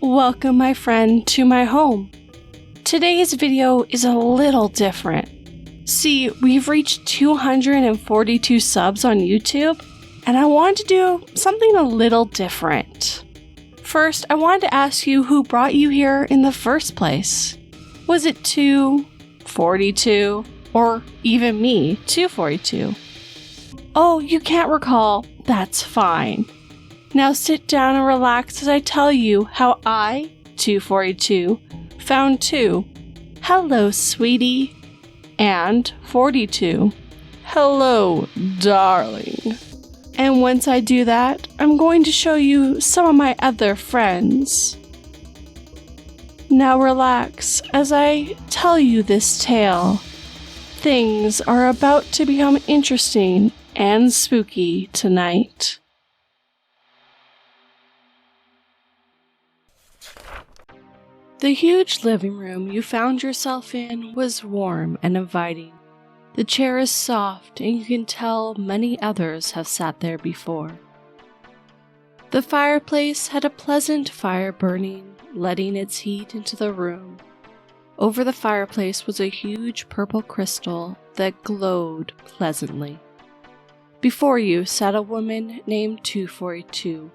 Welcome my friend to my home. Today's video is a little different. See, we've reached 242 subs on YouTube, and I wanted to do something a little different. First, I wanted to ask you who brought you here in the first place. Was it 242, or even me, 242? Oh, you can't recall? That's fine. Now sit down and relax as I tell you how I, 242, found 2. Hello, sweetie. And 42. Hello, darling. And once I do that, I'm going to show you some of my other friends. Now relax as I tell you this tale. Things are about to become interesting and spooky tonight. The huge living room you found yourself in was warm and inviting. The chair is soft and you can tell many others have sat there before. The fireplace had a pleasant fire burning, letting its heat into the room. Over the fireplace was a huge purple crystal that glowed pleasantly. Before you sat a woman named 242.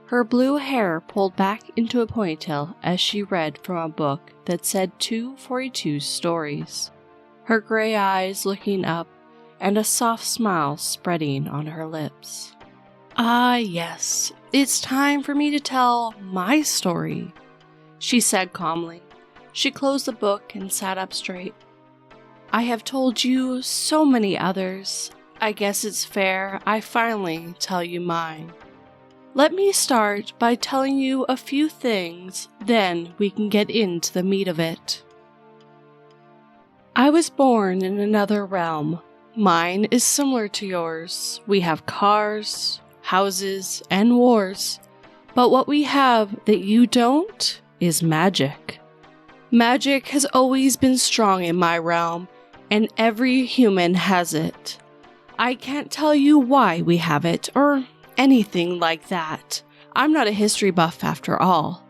Her blue hair pulled back into a ponytail as she read from a book that said 242 Stories. Her gray eyes looking up and a soft smile spreading on her lips. Ah, yes, it's time for me to tell my story, she said calmly. She closed the book and sat up straight. I have told you so many others. I guess it's fair I finally tell you mine. Let me start by telling you a few things, then we can get into the meat of it. I was born in another realm. Mine is similar to yours. We have cars, houses, and wars. But what we have that you don't is magic. Magic has always been strong in my realm, and every human has it. I can't tell you why we have it, or anything like that. I'm not a history buff after all.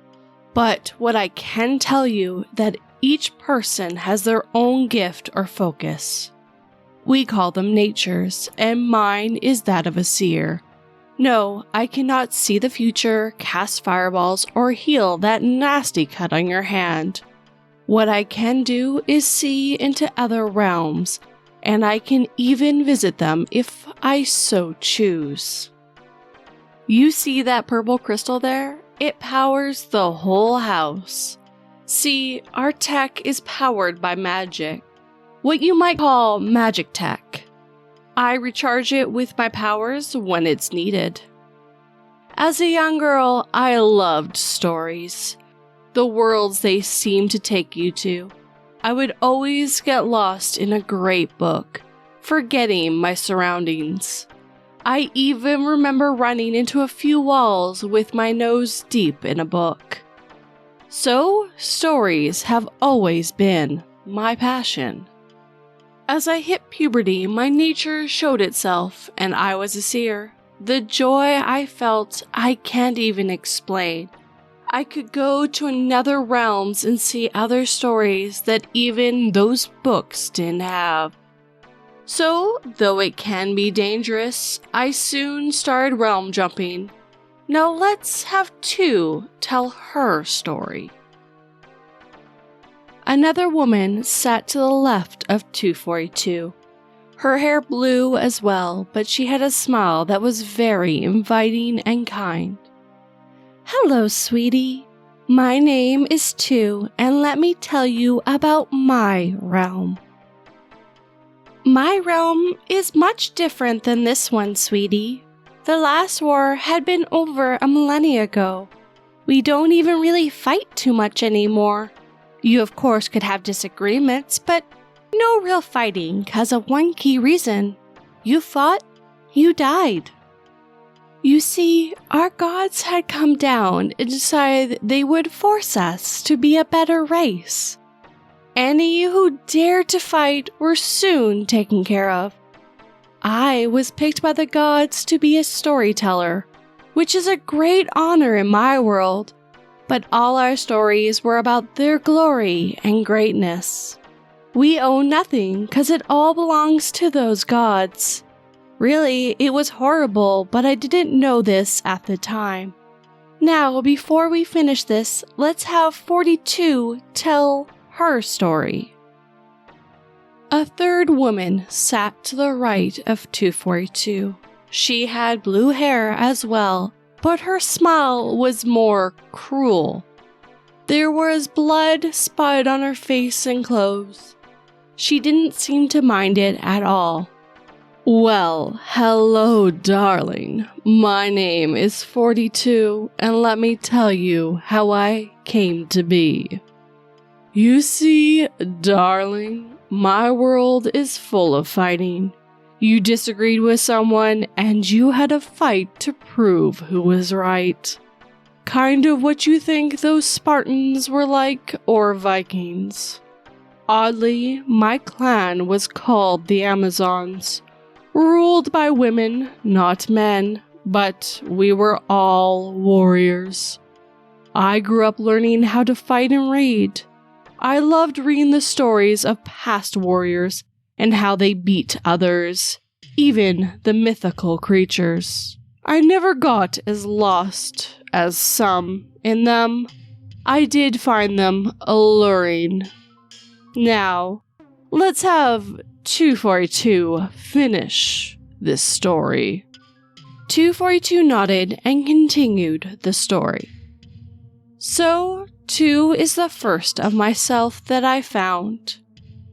But what I can tell you that each person has their own gift or focus. We call them natures, and mine is that of a seer. No, I cannot see the future, cast fireballs, or heal that nasty cut on your hand. What I can do is see into other realms, and I can even visit them if I so choose. You see that purple crystal there? It powers the whole house. See, our tech is powered by magic. What you might call magic tech. I recharge it with my powers when it's needed. As a young girl, I loved stories. The worlds they seem to take you to. I would always get lost in a great book, forgetting my surroundings. I even remember running into a few walls with my nose deep in a book. So, stories have always been my passion. As I hit puberty, my nature showed itself, and I was a seer. The joy I felt, I can't even explain. I could go to another realms and see other stories that even those books didn't have. So, though it can be dangerous, I soon started realm jumping. Now let's have 2 tell her story. Another woman sat to the left of 242. Her hair blue as well, but she had a smile that was very inviting and kind. Hello, sweetie. My name is 2, and let me tell you about my realm. My realm is much different than this one, sweetie. The last war had been over a millennia ago. We don't even really fight too much anymore. You of course could have disagreements, but no real fighting because of one key reason. You fought, you died. You see, our gods had come down and decided they would force us to be a better race. Any who dared to fight were soon taken care of. I was picked by the gods to be a storyteller, which is a great honor in my world, but all our stories were about their glory and greatness. We own nothing because it all belongs to those gods. Really, it was horrible, but I didn't know this at the time. Now, before we finish this, let's have 42 tell her story. A third woman sat to the right of 242. She had blue hair as well, but her smile was more cruel. There was blood spotted on her face and clothes. She didn't seem to mind it at all. Well, hello, darling. My name is 42, and let me tell you how I came to be. You see, darling, my world is full of fighting. You disagreed with someone, and you had a fight to prove who was right. Kind of what you think those Spartans were like, or Vikings. Oddly, my clan was called the Amazons, ruled by women, not men, but we were all warriors. I grew up learning how to fight and read. I loved reading the stories of past warriors and how they beat others, even the mythical creatures. I never got as lost as some in them. I did find them alluring. Now, let's have 242 finish this story. 242 nodded and continued the story. So, 2 is the first of myself that I found.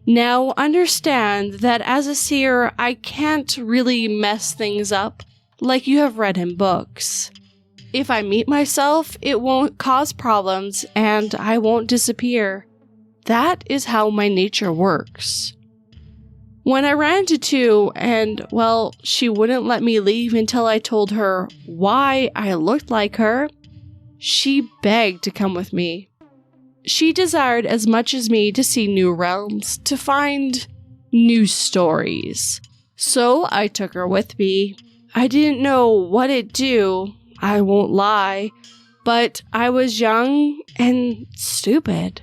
Now, understand that as a seer, I can't really mess things up like you have read in books. If I meet myself, it won't cause problems and I won't disappear. That is how my nature works. When I ran into 2 and, well, she wouldn't let me leave until I told her why I looked like her, she begged to come with me. She desired as much as me to see new realms, to find new stories. So I took her with me. I didn't know what it'd do, I won't lie, but I was young and stupid.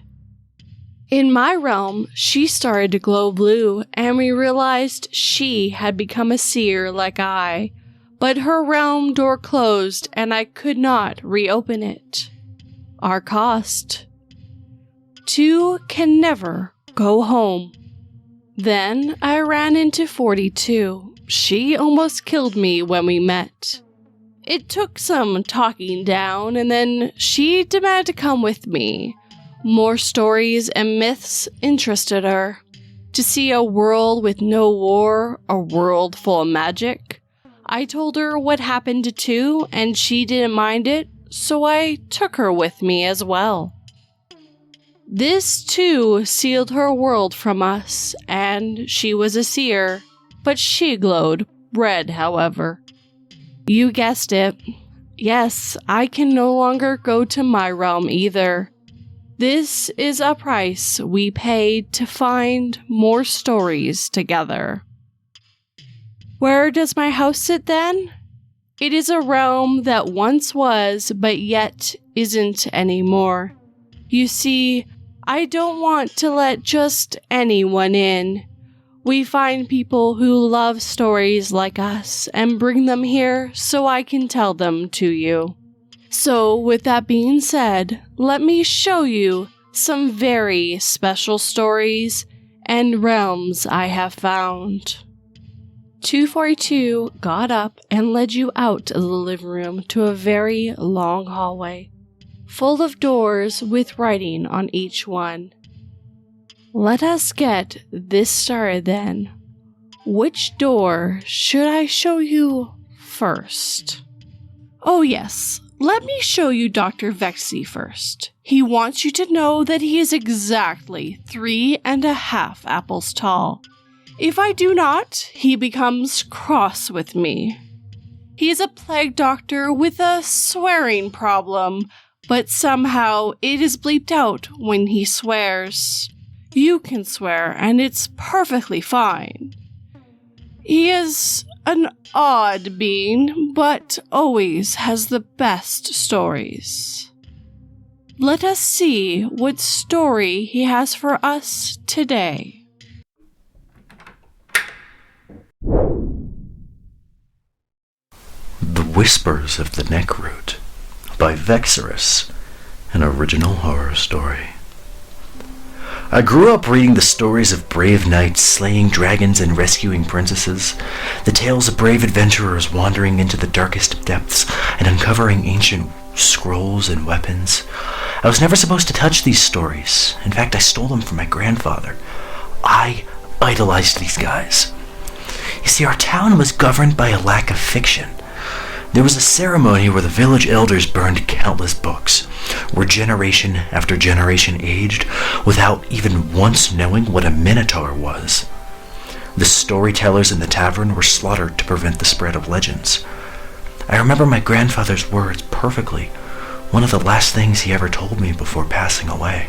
In my realm, she started to glow blue, and we realized she had become a seer like I, but her realm door closed and I could not reopen it. Our cost. 2 can never go home. Then I ran into 42. She almost killed me when we met. It took some talking down, and then she demanded to come with me. More stories and myths interested her. To see a world with no war, a world full of magic. I told her what happened to 2, and she didn't mind it, so I took her with me as well. This too sealed her world from us, and she was a seer, but she glowed red, however. You guessed it. Yes, I can no longer go to my realm either. This is a price we paid to find more stories together. Where does my house sit then? It is a realm that once was, but yet isn't anymore. You see, I don't want to let just anyone in. We find people who love stories like us and bring them here so I can tell them to you. So, with that being said, let me show you some very special stories and realms I have found. 242 got up and led you out of the living room to a very long hallway, full of doors with writing on each one. Let us get this started then. Which door should I show you first? Oh yes, let me show you Dr. Vexy first. He wants you to know that he is exactly 3.5 apples tall. If I do not, he becomes cross with me. He is a plague doctor with a swearing problem, but somehow it is bleeped out when he swears. You can swear, and it's perfectly fine. He is an odd being, but always has the best stories. Let us see what story he has for us today. The Whispers of the Necroot by Vexy, an original horror story. I grew up reading the stories of brave knights slaying dragons and rescuing princesses, the tales of brave adventurers wandering into the darkest depths and uncovering ancient scrolls and weapons. I was never supposed to touch these stories. In fact, I stole them from my grandfather. I idolized these guys. You see, our town was governed by a lack of fiction. There was a ceremony where the village elders burned countless books, where generation after generation aged without even once knowing what a minotaur was. The storytellers in the tavern were slaughtered to prevent the spread of legends. I remember my grandfather's words perfectly, one of the last things he ever told me before passing away.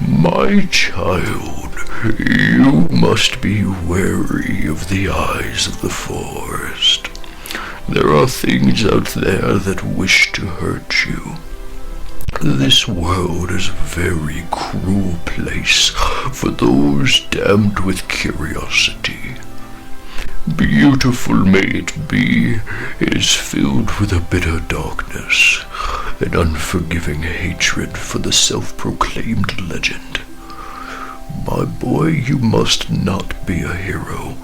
My child, you must be wary of the eyes of the forest. There are things out there that wish to hurt you. This world is a very cruel place for those damned with curiosity. Beautiful may it be, it is filled with a bitter darkness, an unforgiving hatred for the self-proclaimed legend. My boy, you must not be a hero.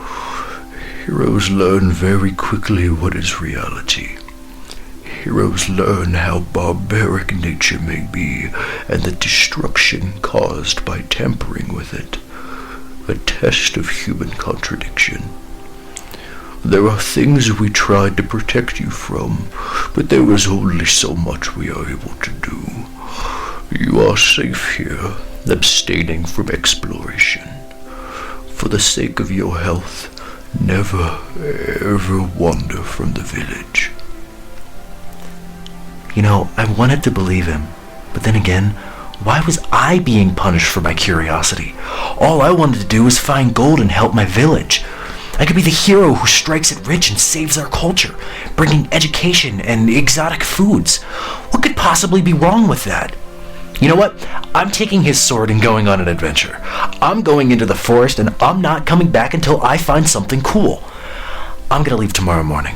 Heroes learn very quickly what is reality. Heroes learn how barbaric nature may be and the destruction caused by tampering with it. A test of human contradiction. There are things we tried to protect you from, but there is only so much we are able to do. You are safe here, abstaining from exploration. For the sake of your health, never, ever wander from the village. You know, I wanted to believe him, but then again, why was I being punished for my curiosity? All I wanted to do was find gold and help my village. I could be the hero who strikes it rich and saves our culture, bringing education and exotic foods. What could possibly be wrong with that? You know what? I'm taking his sword and going on an adventure. I'm going into the forest and I'm not coming back until I find something cool. I'm gonna leave tomorrow morning.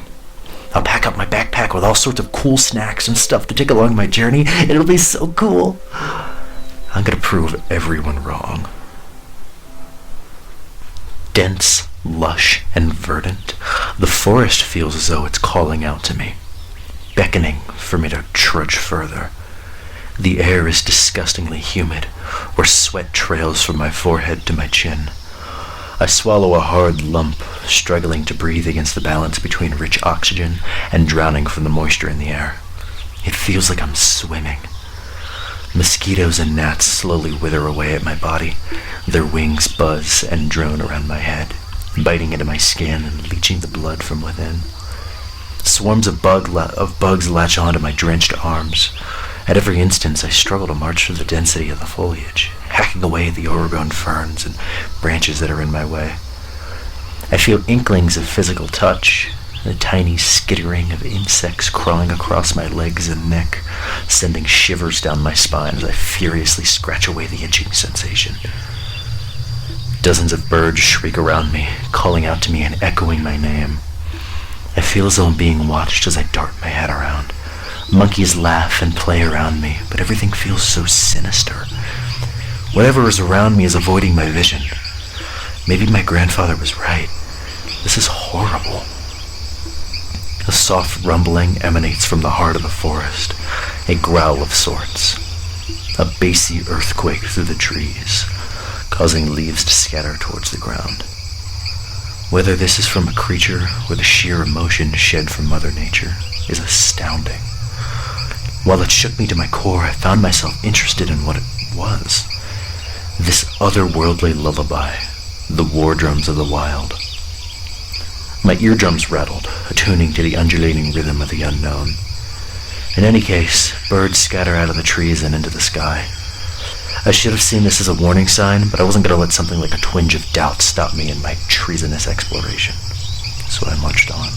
I'll pack up my backpack with all sorts of cool snacks and stuff to take along my journey. It'll be so cool. I'm gonna prove everyone wrong. Dense, lush, and verdant, the forest feels as though it's calling out to me, beckoning for me to trudge further. The air is disgustingly humid, where sweat trails from my forehead to my chin. I swallow a hard lump, struggling to breathe against the balance between rich oxygen and drowning from the moisture in the air. It feels like I'm swimming. Mosquitoes and gnats slowly wither away at my body. Their wings buzz and drone around my head, biting into my skin and leaching the blood from within. Swarms of bugs latch onto my drenched arms. At every instance, I struggle to march through the density of the foliage, hacking away at the overgrown ferns and branches that are in my way. I feel inklings of physical touch, the tiny skittering of insects crawling across my legs and neck, sending shivers down my spine as I furiously scratch away the itching sensation. Dozens of birds shriek around me, calling out to me and echoing my name. I feel as though I'm being watched as I dart my head around. Monkeys laugh and play around me, but everything feels so sinister. Whatever is around me is avoiding my vision. Maybe my grandfather was right. This is horrible. A soft rumbling emanates from the heart of the forest, a growl of sorts. A bassy earthquake through the trees, causing leaves to scatter towards the ground. Whether this is from a creature or the sheer emotion shed from Mother Nature is astounding. While it shook me to my core, I found myself interested in what it was. This otherworldly lullaby, the war drums of the wild. My eardrums rattled, attuning to the undulating rhythm of the unknown. In any case, birds scatter out of the trees and into the sky. I should have seen this as a warning sign, but I wasn't going to let something like a twinge of doubt stop me in my treasonous exploration. So I marched on.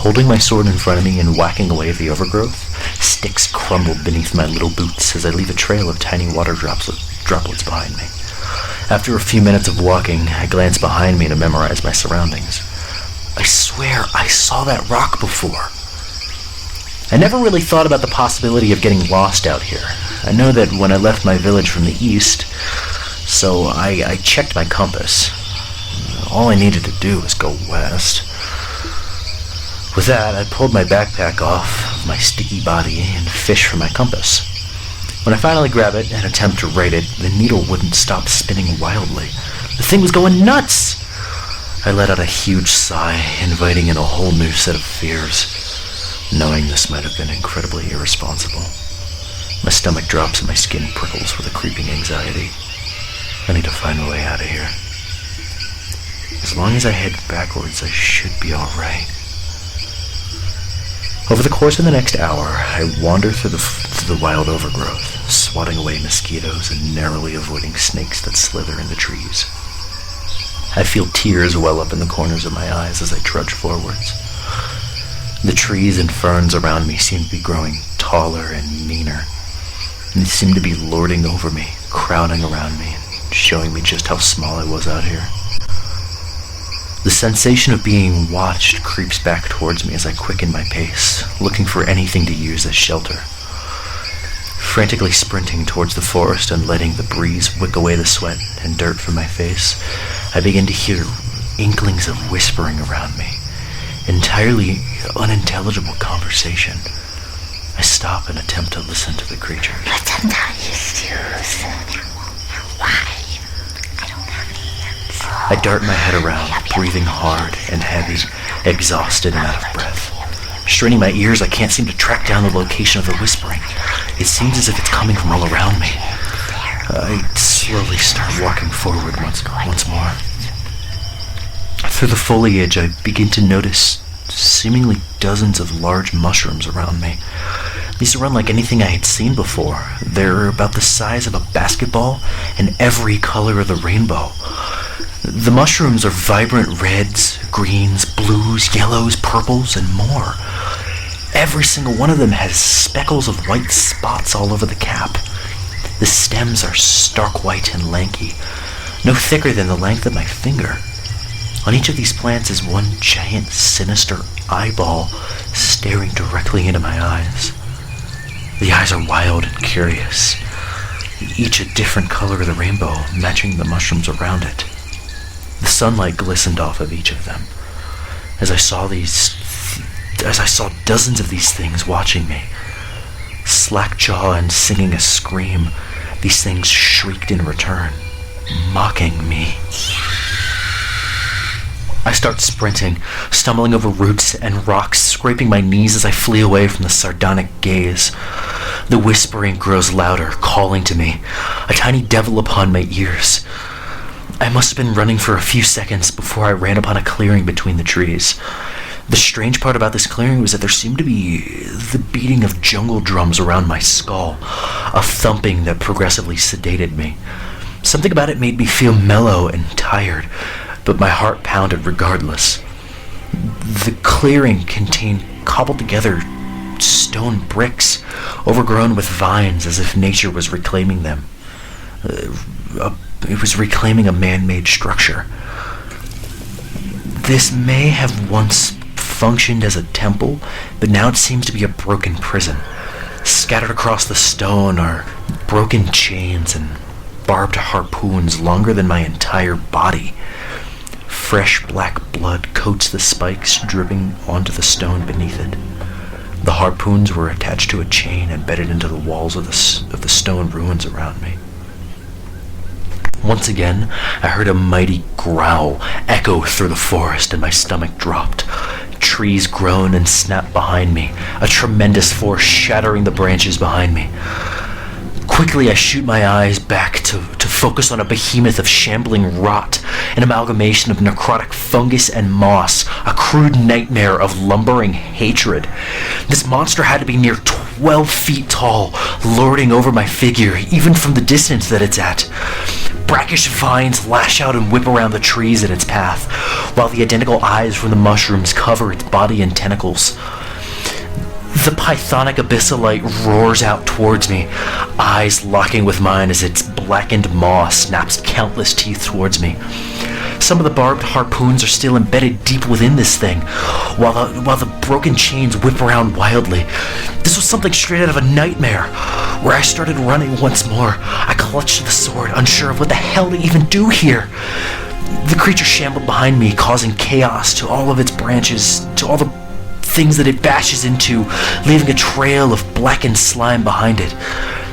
Holding my sword in front of me and whacking away at the overgrowth, sticks crumbled beneath my little boots as I leave a trail of tiny water droplets behind me. After a few minutes of walking, I glance behind me to memorize my surroundings. I swear I saw that rock before. I never really thought about the possibility of getting lost out here. I know that when I left my village from the east, so I checked my compass. All I needed to do was go west. With that, I pulled my backpack off of my sticky body and fished for my compass. When I finally grab it and attempt to write it, the needle wouldn't stop spinning wildly. The thing was going nuts! I let out a huge sigh, inviting in a whole new set of fears, knowing this might have been incredibly irresponsible. My stomach drops and my skin prickles with a creeping anxiety. I need to find a way out of here. As long as I head backwards, I should be alright. Over the course of the next hour, I wander through the wild overgrowth, swatting away mosquitoes and narrowly avoiding snakes that slither in the trees. I feel tears well up in the corners of my eyes as I trudge forwards. The trees and ferns around me seem to be growing taller and meaner. They seem to be lording over me, crowding around me, and showing me just how small I was out here. The sensation of being watched creeps back towards me as I quicken my pace, looking for anything to use as shelter. Frantically sprinting towards the forest and letting the breeze wick away the sweat and dirt from my face, I begin to hear inklings of whispering around me, entirely unintelligible conversation. I stop and attempt to listen to the creatures. I dart my head around, breathing hard and heavy, exhausted and out of breath. Straining my ears, I can't seem to track down the location of the whispering. It seems as if it's coming from all around me. I slowly start walking forward once more. Through the foliage, I begin to notice seemingly dozens of large mushrooms around me. These are unlike anything I had seen before. They're about the size of a basketball and every color of the rainbow. The mushrooms are vibrant reds, greens, blues, yellows, purples, and more. Every single one of them has speckles of white spots all over the cap. The stems are stark white and lanky, no thicker than the length of my finger. On each of these plants is one giant, sinister eyeball staring directly into my eyes. The eyes are wild and curious, each a different color of the rainbow, matching the mushrooms around it. The sunlight glistened off of each of them. As I saw dozens of these things watching me, slack-jaw and singing a scream, these things shrieked in return, mocking me. I start sprinting, stumbling over roots and rocks, scraping my knees as I flee away from the sardonic gaze. The whispering grows louder, calling to me, a tiny devil upon my ears. I must have been running for a few seconds before I ran upon a clearing between the trees. The strange part about this clearing was that there seemed to be the beating of jungle drums around my skull, a thumping that progressively sedated me. Something about it made me feel mellow and tired, but my heart pounded regardless. The clearing contained cobbled together stone bricks, overgrown with vines as if nature was reclaiming them. It was reclaiming a man-made structure. This may have once functioned as a temple, but now it seems to be a broken prison. Scattered across the stone are broken chains and barbed harpoons longer than my entire body. Fresh black blood coats the spikes dripping onto the stone beneath it. The harpoons were attached to a chain embedded into the walls of the stone ruins around me. Once again, I heard a mighty growl echo through the forest and my stomach dropped. Trees groaned and snapped behind me, a tremendous force shattering the branches behind me. Quickly, I shoot my eyes back to focus on a behemoth of shambling rot, an amalgamation of necrotic fungus and moss, a crude nightmare of lumbering hatred. This monster had to be near 12 feet tall, lording over my figure, even from the distance that it's at. Brackish vines lash out and whip around the trees in its path, while the identical eyes from the mushrooms cover its body in tentacles. The pythonic abyssalite roars out towards me, eyes locking with mine as its blackened maw snaps countless teeth towards me. Some of the barbed harpoons are still embedded deep within this thing, while the broken chains whip around wildly. This was something straight out of a nightmare, where I started running once more. I clutched the sword, unsure of what the hell to even do here. The creature shambled behind me, causing chaos to all of its branches, to all the things that it bashes into, leaving a trail of blackened slime behind it.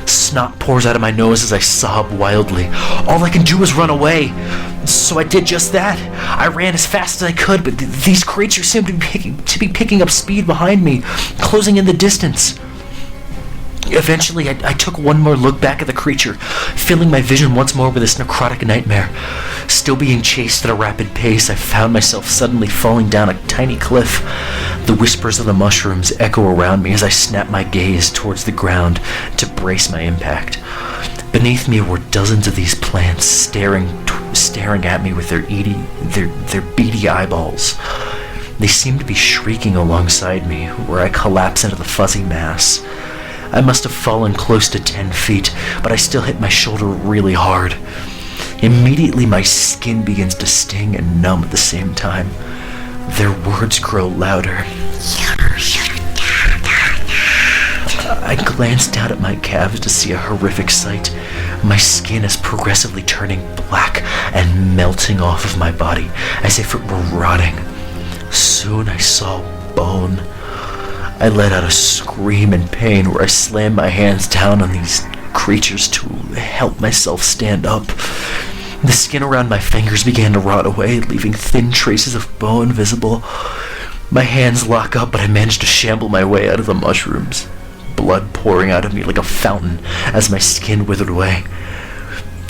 Snot pours out of my nose as I sob wildly. All I can do is run away. So I did just that. I ran as fast as I could, but these creatures seemed to be picking up speed behind me, closing in the distance. Eventually, I took one more look back at the creature, filling my vision once more with this necrotic nightmare. Still being chased at a rapid pace, I found myself suddenly falling down a tiny cliff. The whispers of the mushrooms echo around me as I snap my gaze towards the ground to brace my impact. Beneath me were dozens of these plants staring at me with their beady eyeballs. They seemed to be shrieking alongside me, where I collapse into the fuzzy mass. I must have fallen close to 10 feet, but I still hit my shoulder really hard. Immediately my skin begins to sting and numb at the same time. Their words grow louder. I glance down at my calves to see a horrific sight. My skin is progressively turning black and melting off of my body as if it were rotting. Soon I saw bone. I let out a scream in pain where I slammed my hands down on these creatures to help myself stand up. The skin around my fingers began to rot away, leaving thin traces of bone visible. My hands lock up, but I manage to shamble my way out of the mushrooms, blood pouring out of me like a fountain as my skin withered away.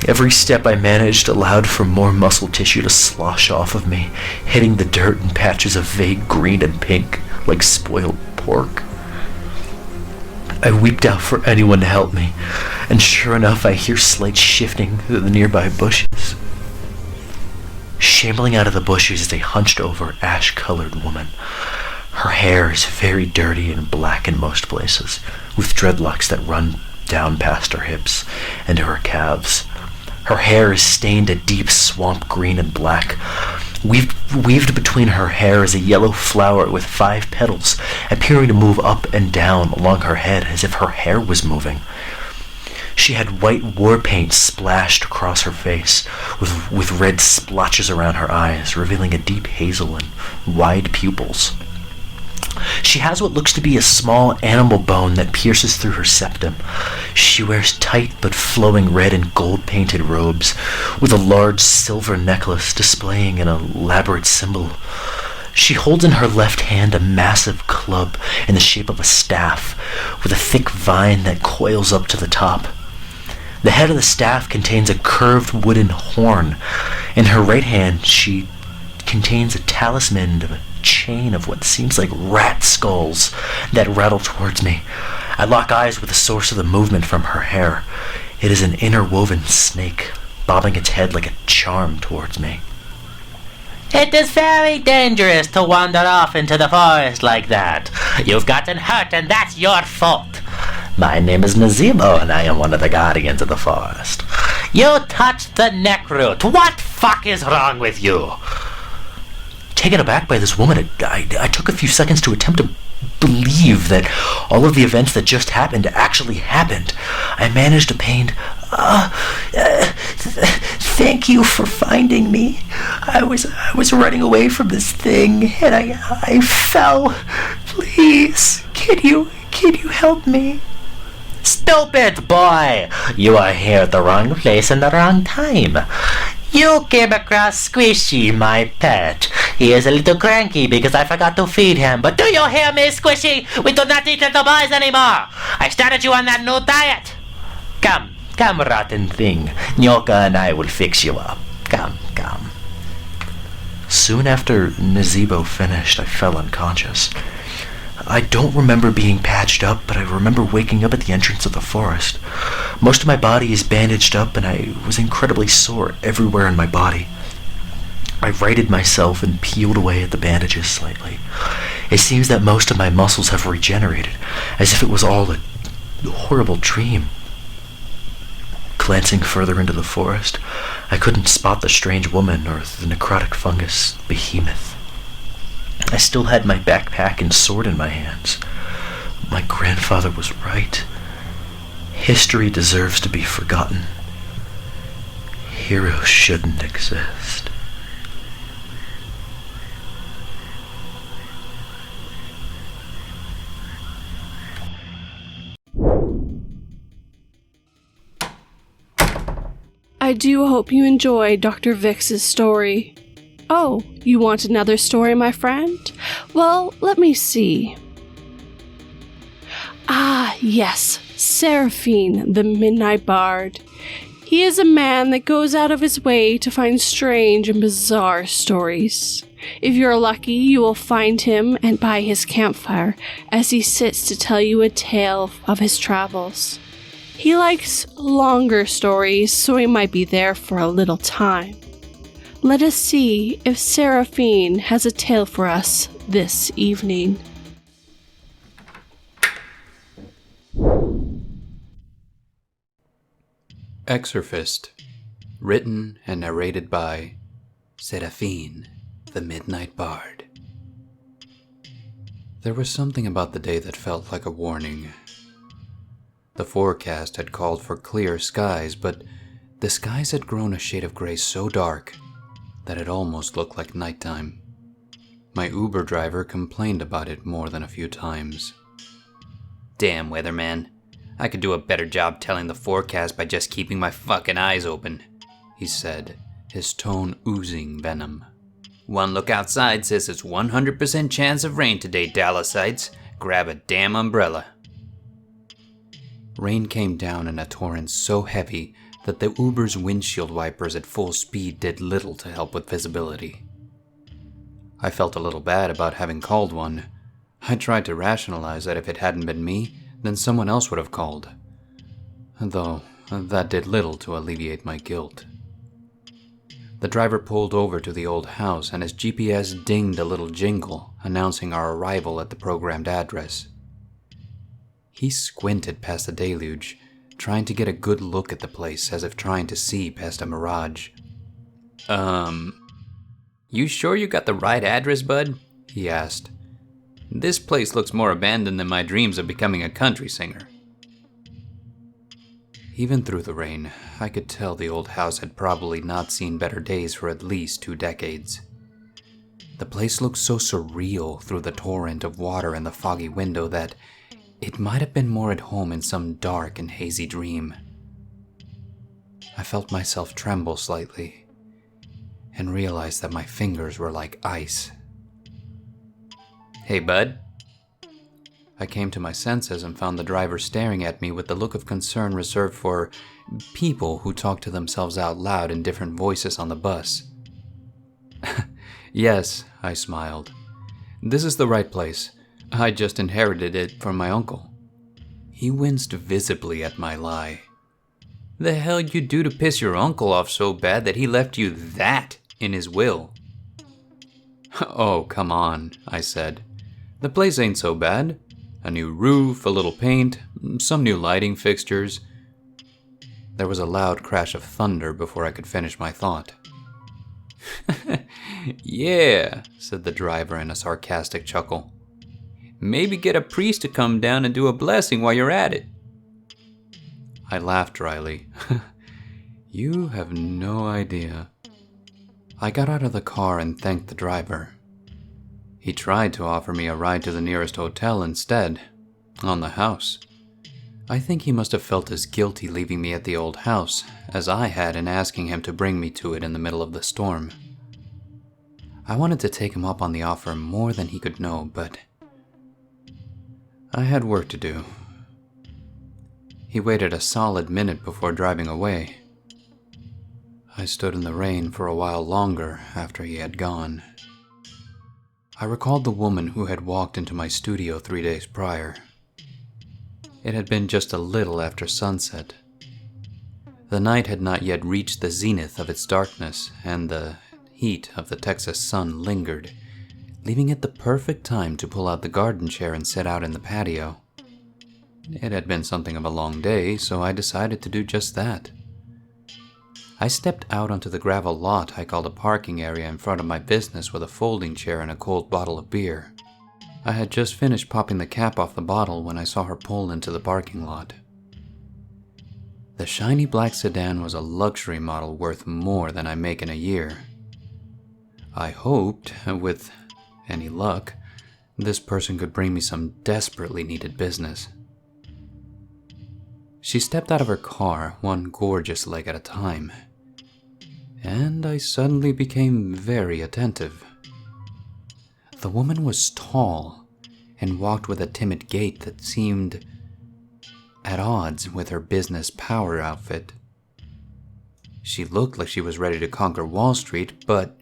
Every step I managed allowed for more muscle tissue to slosh off of me, hitting the dirt in patches of vague green and pink like spoiled pork. I weeped out for anyone to help me, and sure enough, I hear slight shifting through the nearby bushes. Shambling out of the bushes is a hunched-over, ash-colored woman. Her hair is very dirty and black in most places, with dreadlocks that run down past her hips and to her calves. Her hair is stained a deep swamp green and black. Weaved between her hair is a yellow flower with 5 petals, appearing to move up and down along her head as if her hair was moving. She had white war paint splashed across her face, with red splotches around her eyes, revealing a deep hazel and wide pupils. She has what looks to be a small animal bone that pierces through her septum. She wears tight but flowing red and gold-painted robes, with a large silver necklace displaying an elaborate symbol. She holds in her left hand a massive club in the shape of a staff, with a thick vine that coils up to the top. The head of the staff contains a curved wooden horn. In her right hand, she contains a talisman of a chain of what seems like rat skulls that rattle towards me. I lock eyes with the source of the movement from her hair. It is an interwoven snake, bobbing its head like a charm towards me. It is very dangerous to wander off into the forest like that. You've gotten hurt and that's your fault. My name is Nazebo and I am one of the guardians of the forest. You touched the Necroot. What fuck is wrong with you? Taken aback by this woman, I took a few seconds to attempt to believe that all of the events that just happened actually happened. I managed a pained, thank you for finding me. I was running away from this thing, and I fell. Please, can you help me? Stupid boy! You are here at the wrong place and the wrong time. You came across Squishy, my pet. He is a little cranky because I forgot to feed him. But do you hear me, Squishy? We do not eat little boys anymore. I started you on that new diet. Come, rotten thing. Nyoka and I will fix you up. Come. Soon after Nazebo finished, I fell unconscious. I don't remember being patched up, but I remember waking up at the entrance of the forest. Most of my body is bandaged up, and I was incredibly sore everywhere in my body. I righted myself and peeled away at the bandages slightly. It seems that most of my muscles have regenerated, as if it was all a horrible dream. Glancing further into the forest, I couldn't spot the strange woman or the necrotic fungus behemoth. I still had my backpack and sword in my hands. My grandfather was right. History deserves to be forgotten. Heroes shouldn't exist. I do hope you enjoyed Dr. Vix's story. Oh, you want another story, my friend? Well, let me see. Ah, yes, Serafin, the Midnight Bard. He is a man that goes out of his way to find strange and bizarre stories. If you're lucky, you will find him and by his campfire as he sits to tell you a tale of his travels. He likes longer stories, so he might be there for a little time. Let us see if Serafin has a tale for us this evening. Exor-Fist, written and narrated by Serafin, the Midnight Bard. There was something about the day that felt like a warning. The forecast had called for clear skies, but the skies had grown a shade of gray so dark that it almost looked like nighttime. My Uber driver complained about it more than a few times. Damn, weatherman. I could do a better job telling the forecast by just keeping my fucking eyes open, he said, his tone oozing venom. One look outside says it's 100% chance of rain today, Dallasites. Grab a damn umbrella. Rain came down in a torrent so heavy that the Uber's windshield wipers at full speed did little to help with visibility. I felt a little bad about having called one. I tried to rationalize that if it hadn't been me, then someone else would have called. Though that did little to alleviate my guilt. The driver pulled over to the old house and his GPS dinged a little jingle announcing our arrival at the programmed address. He squinted past the deluge, trying to get a good look at the place as if trying to see past a mirage. You sure you got the right address, bud? He asked. This place looks more abandoned than my dreams of becoming a country singer. Even through the rain, I could tell the old house had probably not seen better days for at least 2 decades. The place looked so surreal through the torrent of water in the foggy window that it might have been more at home in some dark and hazy dream. I felt myself tremble slightly and realized that my fingers were like ice. Hey, bud. I came to my senses and found the driver staring at me with the look of concern reserved for people who talk to themselves out loud in different voices on the bus. Yes, I smiled. This is the right place. I just inherited it from my uncle. He winced visibly at my lie. The hell you do to piss your uncle off so bad that he left you that in his will? Oh, come on, I said. The place ain't so bad. A new roof, a little paint, some new lighting fixtures. There was a loud crash of thunder before I could finish my thought. Yeah, said the driver in a sarcastic chuckle. Maybe get a priest to come down and do a blessing while you're at it. I laughed dryly. You have no idea. I got out of the car and thanked the driver. He tried to offer me a ride to the nearest hotel instead, on the house. I think he must have felt as guilty leaving me at the old house as I had in asking him to bring me to it in the middle of the storm. I wanted to take him up on the offer more than he could know, but I had work to do. He waited a solid minute before driving away. I stood in the rain for a while longer after he had gone. I recalled the woman who had walked into my studio 3 days prior. It had been just a little after sunset. The night had not yet reached the zenith of its darkness, and the heat of the Texas sun lingered, leaving it the perfect time to pull out the garden chair and sit out in the patio. It had been something of a long day, so I decided to do just that. I stepped out onto the gravel lot I called a parking area in front of my business with a folding chair and a cold bottle of beer. I had just finished popping the cap off the bottle when I saw her pull into the parking lot. The shiny black sedan was a luxury model worth more than I make in a year. I hoped, with any luck, this person could bring me some desperately needed business. She stepped out of her car, one gorgeous leg at a time, and I suddenly became very attentive. The woman was tall and walked with a timid gait that seemed at odds with her business power outfit. She looked like she was ready to conquer Wall Street, but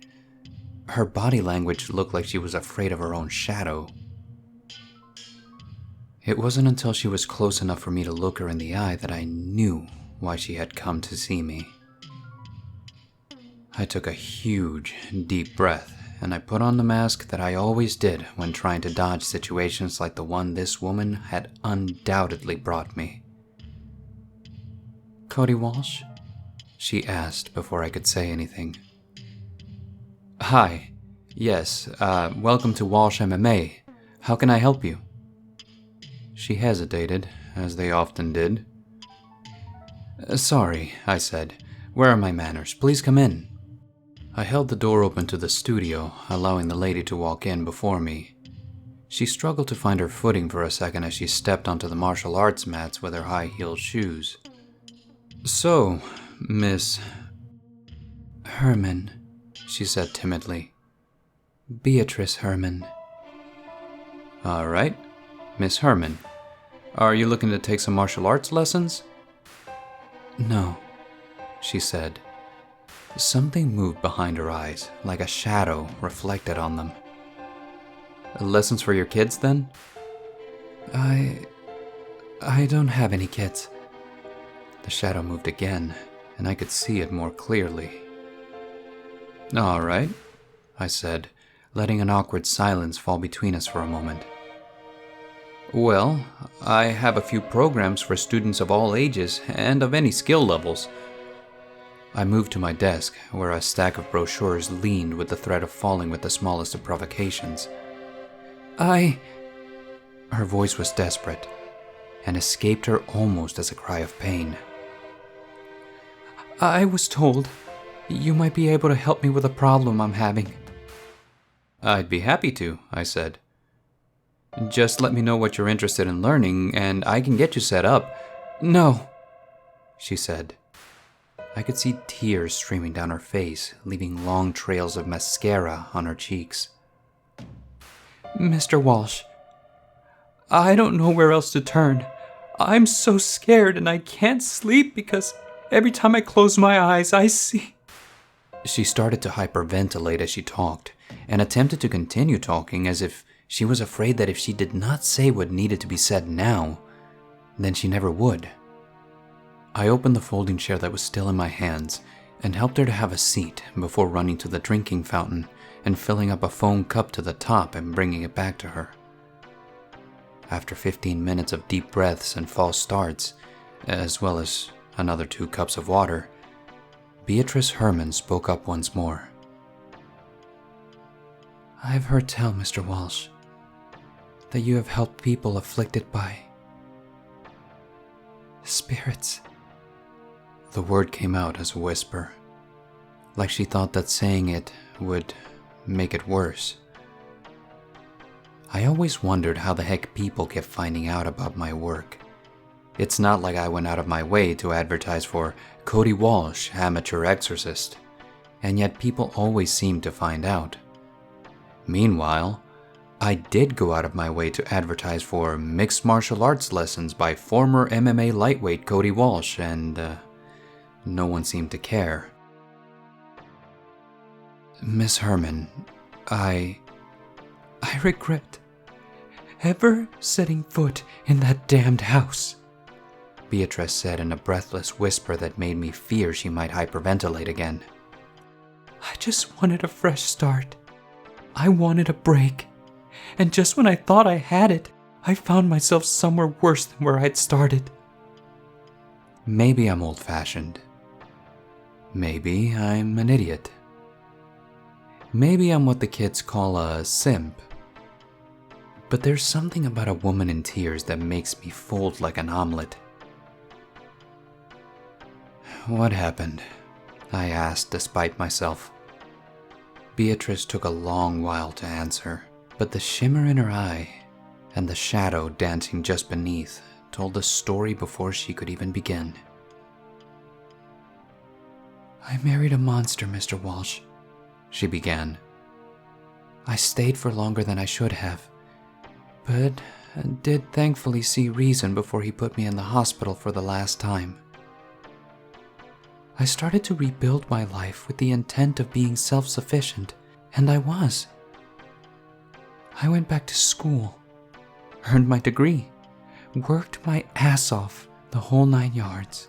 her body language looked like she was afraid of her own shadow. It wasn't until she was close enough for me to look her in the eye that I knew why she had come to see me. I took a huge, deep breath, and I put on the mask that I always did when trying to dodge situations like the one this woman had undoubtedly brought me. "Cody Walsh?" she asked before I could say anything. "Hi. Yes, welcome to Walsh MMA. How can I help you?" She hesitated, as they often did. "Sorry," I said. "Where are my manners? Please come in." I held the door open to the studio, allowing the lady to walk in before me. She struggled to find her footing for a second as she stepped onto the martial arts mats with her high-heeled shoes. "So, Miss Herman," she said timidly. "Beatrice Herman." "All right, Miss Herman. Are you looking to take some martial arts lessons?" "No," she said. Something moved behind her eyes, like a shadow reflected on them. "Lessons for your kids, then?" I don't have any kids." The shadow moved again, and I could see it more clearly. "All right," I said, letting an awkward silence fall between us for a moment. "Well, I have a few programs for students of all ages and of any skill levels." I moved to my desk, where a stack of brochures leaned with the threat of falling with the smallest of provocations. Her voice was desperate, and escaped her almost as a cry of pain. "I was told you might be able to help me with a problem I'm having." "I'd be happy to," I said. "Just let me know what you're interested in learning, and I can get you set up." "No," she said. I could see tears streaming down her face, leaving long trails of mascara on her cheeks. "Mr. Walsh, I don't know where else to turn. I'm so scared and I can't sleep because every time I close my eyes, I see..." She started to hyperventilate as she talked, and attempted to continue talking as if she was afraid that if she did not say what needed to be said now, then she never would. I opened the folding chair that was still in my hands and helped her to have a seat before running to the drinking fountain and filling up a foam cup to the top and bringing it back to her. After 15 minutes of deep breaths and false starts, as well as another 2 cups of water, Beatrice Herman spoke up once more. "I've heard tell, Mr. Walsh, that you have helped people afflicted by spirits." The word came out as a whisper, like she thought that saying it would make it worse. I always wondered how the heck people kept finding out about my work. It's not like I went out of my way to advertise for Cody Walsh, amateur exorcist, and yet people always seemed to find out. Meanwhile, I did go out of my way to advertise for mixed martial arts lessons by former MMA lightweight Cody Walsh, and no one seemed to care. "Miss Herman, I regret ever setting foot in that damned house," Beatrice said in a breathless whisper that made me fear she might hyperventilate again. "I just wanted a fresh start. I wanted a break. And just when I thought I had it, I found myself somewhere worse than where I'd started." Maybe I'm old-fashioned. Maybe I'm an idiot. Maybe I'm what the kids call a simp. But there's something about a woman in tears that makes me fold like an omelet. "What happened?" I asked despite myself. Beatrice took a long while to answer, but the shimmer in her eye and the shadow dancing just beneath told the story before she could even begin. "I married a monster, Mr. Walsh," she began. "I stayed for longer than I should have, but did thankfully see reason before he put me in the hospital for the last time. I started to rebuild my life with the intent of being self-sufficient, and I was. I went back to school, earned my degree, worked my ass off the whole 9 yards.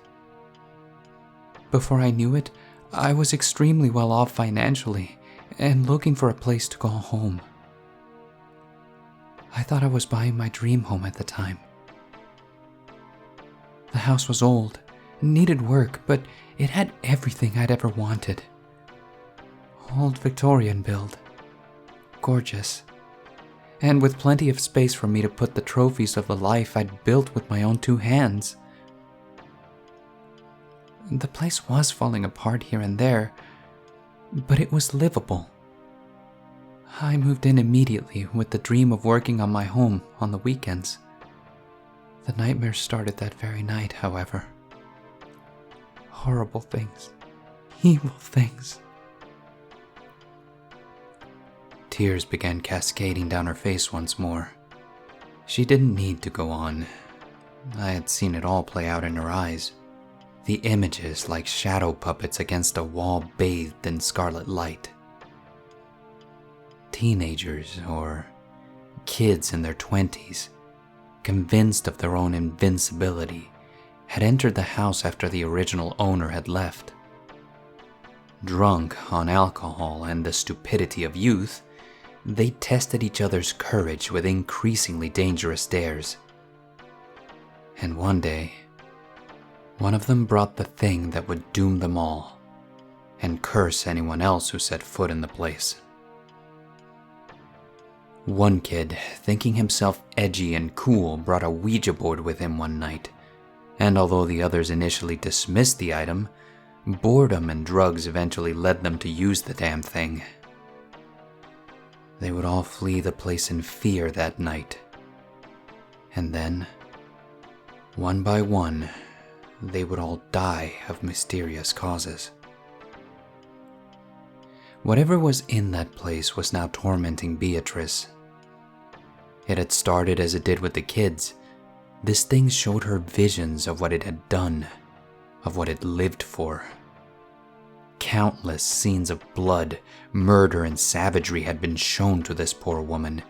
Before I knew it, I was extremely well off financially and looking for a place to call home. I thought I was buying my dream home at the time. The house was old, needed work, but it had everything I'd ever wanted. Old Victorian build, gorgeous, and with plenty of space for me to put the trophies of the life I'd built with my own 2 hands. The place was falling apart here and there, but it was livable. I moved in immediately with the dream of working on my home on the weekends. The nightmares started that very night, however. Horrible things. Evil things. Tears began cascading down her face once more. She didn't need to go on. I had seen it all play out in her eyes. The images like shadow puppets against a wall bathed in scarlet light. Teenagers or kids in their 20s, convinced of their own invincibility, had entered the house after the original owner had left. Drunk on alcohol and the stupidity of youth, they tested each other's courage with increasingly dangerous dares. And one day, one of them brought the thing that would doom them all, and curse anyone else who set foot in the place. One kid, thinking himself edgy and cool, brought a Ouija board with him one night, and although the others initially dismissed the item, boredom and drugs eventually led them to use the damn thing. They would all flee the place in fear that night. And then, one by one, they would all die of mysterious causes. Whatever was in that place was now tormenting Beatrice. It had started as it did with the kids. This thing showed her visions of what it had done, of what it lived for. Countless scenes of blood, murder, and savagery had been shown to this poor woman,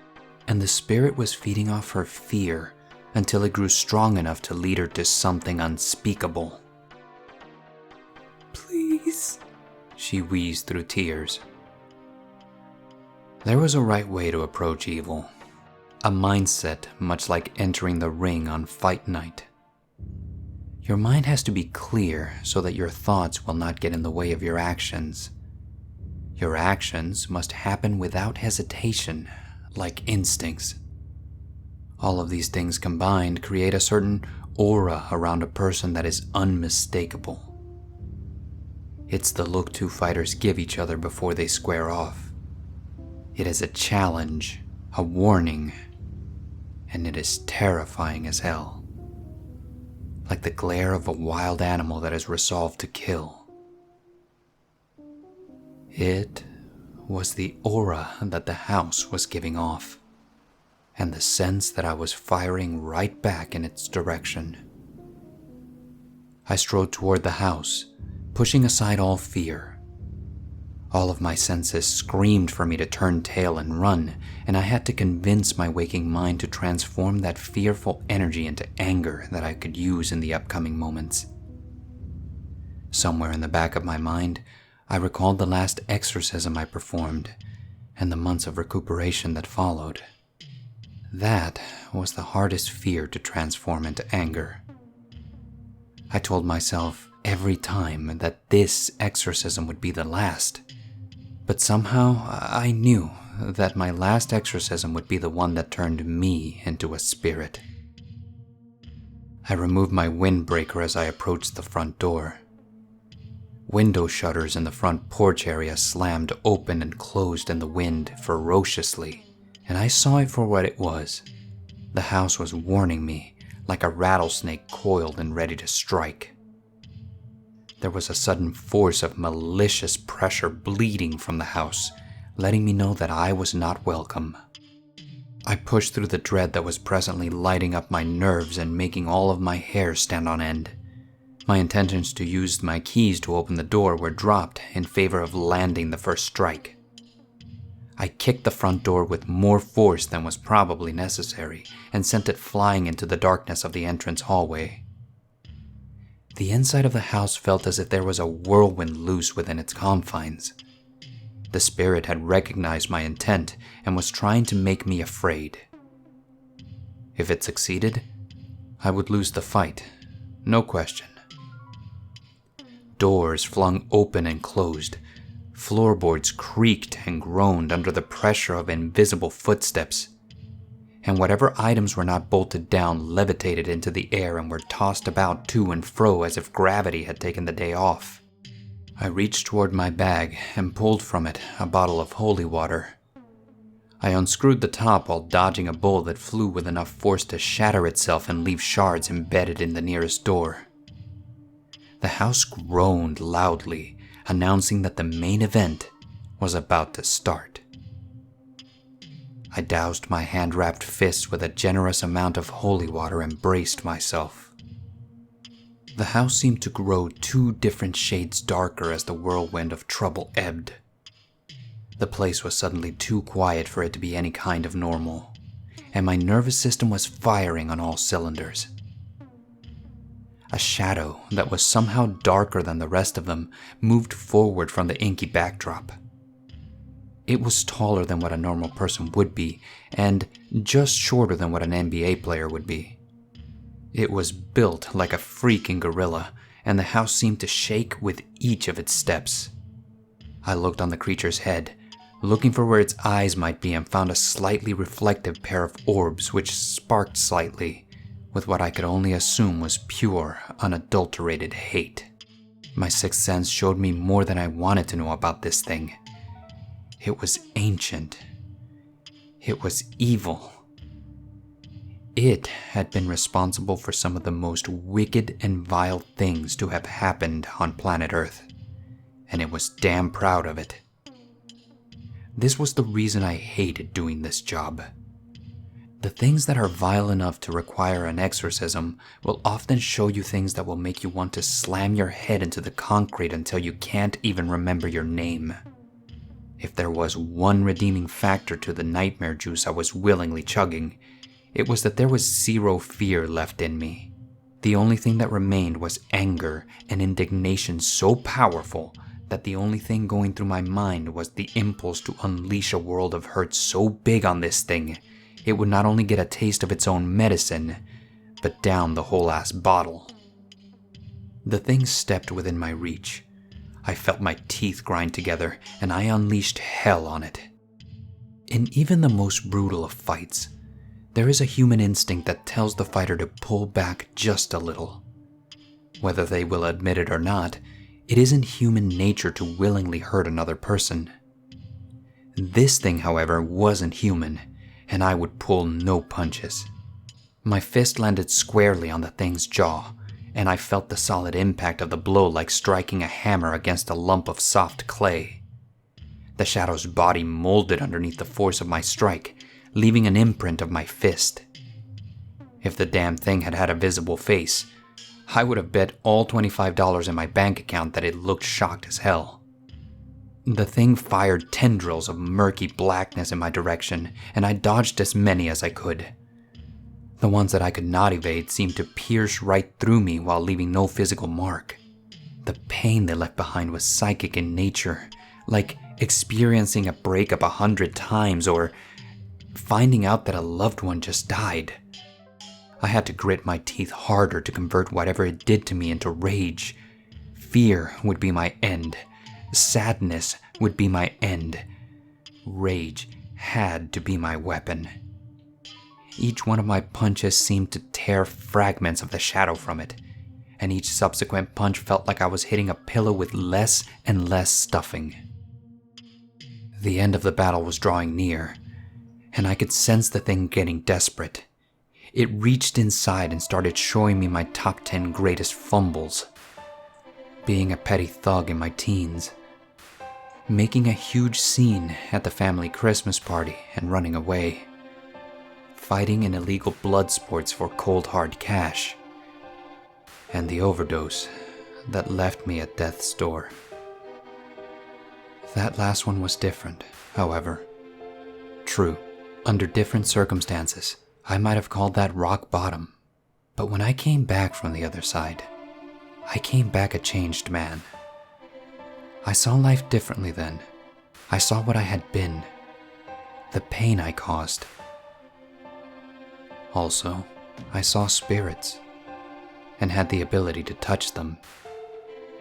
and the spirit was feeding off her fear until it grew strong enough to lead her to something unspeakable. "Please," she wheezed through tears. There was a right way to approach evil, a mindset much like entering the ring on fight night. Your mind has to be clear so that your thoughts will not get in the way of your actions. Your actions must happen without hesitation, like instincts. All of these things combined create a certain aura around a person that is unmistakable. It's the look 2 fighters give each other before they square off. It is a challenge, a warning, and it is terrifying as hell. Like the glare of a wild animal that is resolved to kill. It was the aura that the house was giving off, and the sense that I was firing right back in its direction. I strode toward the house, pushing aside all fear. All of my senses screamed for me to turn tail and run, and I had to convince my waking mind to transform that fearful energy into anger that I could use in the upcoming moments. Somewhere in the back of my mind, I recalled the last exorcism I performed and the months of recuperation that followed. That was the hardest fear to transform into anger. I told myself every time that this exorcism would be the last, but somehow I knew that my last exorcism would be the one that turned me into a spirit. I removed my windbreaker as I approached the front door. Window shutters in the front porch area slammed open and closed in the wind ferociously, and I saw it for what it was. The house was warning me, like a rattlesnake coiled and ready to strike. There was a sudden force of malicious pressure bleeding from the house, letting me know that I was not welcome. I pushed through the dread that was presently lighting up my nerves and making all of my hair stand on end. My intentions to use my keys to open the door were dropped in favor of landing the first strike. I kicked the front door with more force than was probably necessary and sent it flying into the darkness of the entrance hallway. The inside of the house felt as if there was a whirlwind loose within its confines. The spirit had recognized my intent and was trying to make me afraid. If it succeeded, I would lose the fight, no question. Doors flung open and closed. Floorboards creaked and groaned under the pressure of invisible footsteps. And whatever items were not bolted down levitated into the air and were tossed about to and fro as if gravity had taken the day off. I reached toward my bag and pulled from it a bottle of holy water. I unscrewed the top while dodging a bowl that flew with enough force to shatter itself and leave shards embedded in the nearest door. The house groaned loudly, announcing that the main event was about to start. I doused my hand-wrapped fists with a generous amount of holy water and braced myself. The house seemed to grow 2 different shades darker as the whirlwind of trouble ebbed. The place was suddenly too quiet for it to be any kind of normal, and my nervous system was firing on all cylinders. A shadow that was somehow darker than the rest of them moved forward from the inky backdrop. It was taller than what a normal person would be, and just shorter than what an NBA player would be. It was built like a freaking gorilla, and the house seemed to shake with each of its steps. I looked on the creature's head, looking for where its eyes might be, and found a slightly reflective pair of orbs which sparked slightly, with what I could only assume was pure, unadulterated hate. My sixth sense showed me more than I wanted to know about this thing. It was ancient. It was evil. It had been responsible for some of the most wicked and vile things to have happened on planet Earth, and it was damn proud of it. This was the reason I hated doing this job. The things that are vile enough to require an exorcism will often show you things that will make you want to slam your head into the concrete until you can't even remember your name. If there was one redeeming factor to the nightmare juice I was willingly chugging, it was that there was 0 fear left in me. The only thing that remained was anger and indignation so powerful that the only thing going through my mind was the impulse to unleash a world of hurt so big on this thing, it would not only get a taste of its own medicine, but down the whole ass bottle. The thing stepped within my reach. I felt my teeth grind together, and I unleashed hell on it. In even the most brutal of fights, there is a human instinct that tells the fighter to pull back just a little. Whether they will admit it or not, it isn't human nature to willingly hurt another person. This thing, however, wasn't human, and I would pull no punches. My fist landed squarely on the thing's jaw, and I felt the solid impact of the blow like striking a hammer against a lump of soft clay. The shadow's body molded underneath the force of my strike, leaving an imprint of my fist. If the damn thing had had a visible face, I would have bet all $25 in my bank account that it looked shocked as hell. The thing fired tendrils of murky blackness in my direction, and I dodged as many as I could. The ones that I could not evade seemed to pierce right through me while leaving no physical mark. The pain they left behind was psychic in nature, like experiencing a breakup 100 times or finding out that a loved one just died. I had to grit my teeth harder to convert whatever it did to me into rage. Fear would be my end. Sadness would be my end. Rage had to be my weapon. Each one of my punches seemed to tear fragments of the shadow from it, and each subsequent punch felt like I was hitting a pillow with less and less stuffing. The end of the battle was drawing near, and I could sense the thing getting desperate. It reached inside and started showing me my top 10 greatest fumbles. Being a petty thug in my teens, making a huge scene at the family Christmas party and running away, fighting in illegal blood sports for cold hard cash, and the overdose that left me at death's door. That last one was different, however. True, under different circumstances, I might have called that rock bottom, but when I came back from the other side, I came back a changed man. I saw life differently then. I saw what I had been, the pain I caused. Also, I saw spirits, and had the ability to touch them.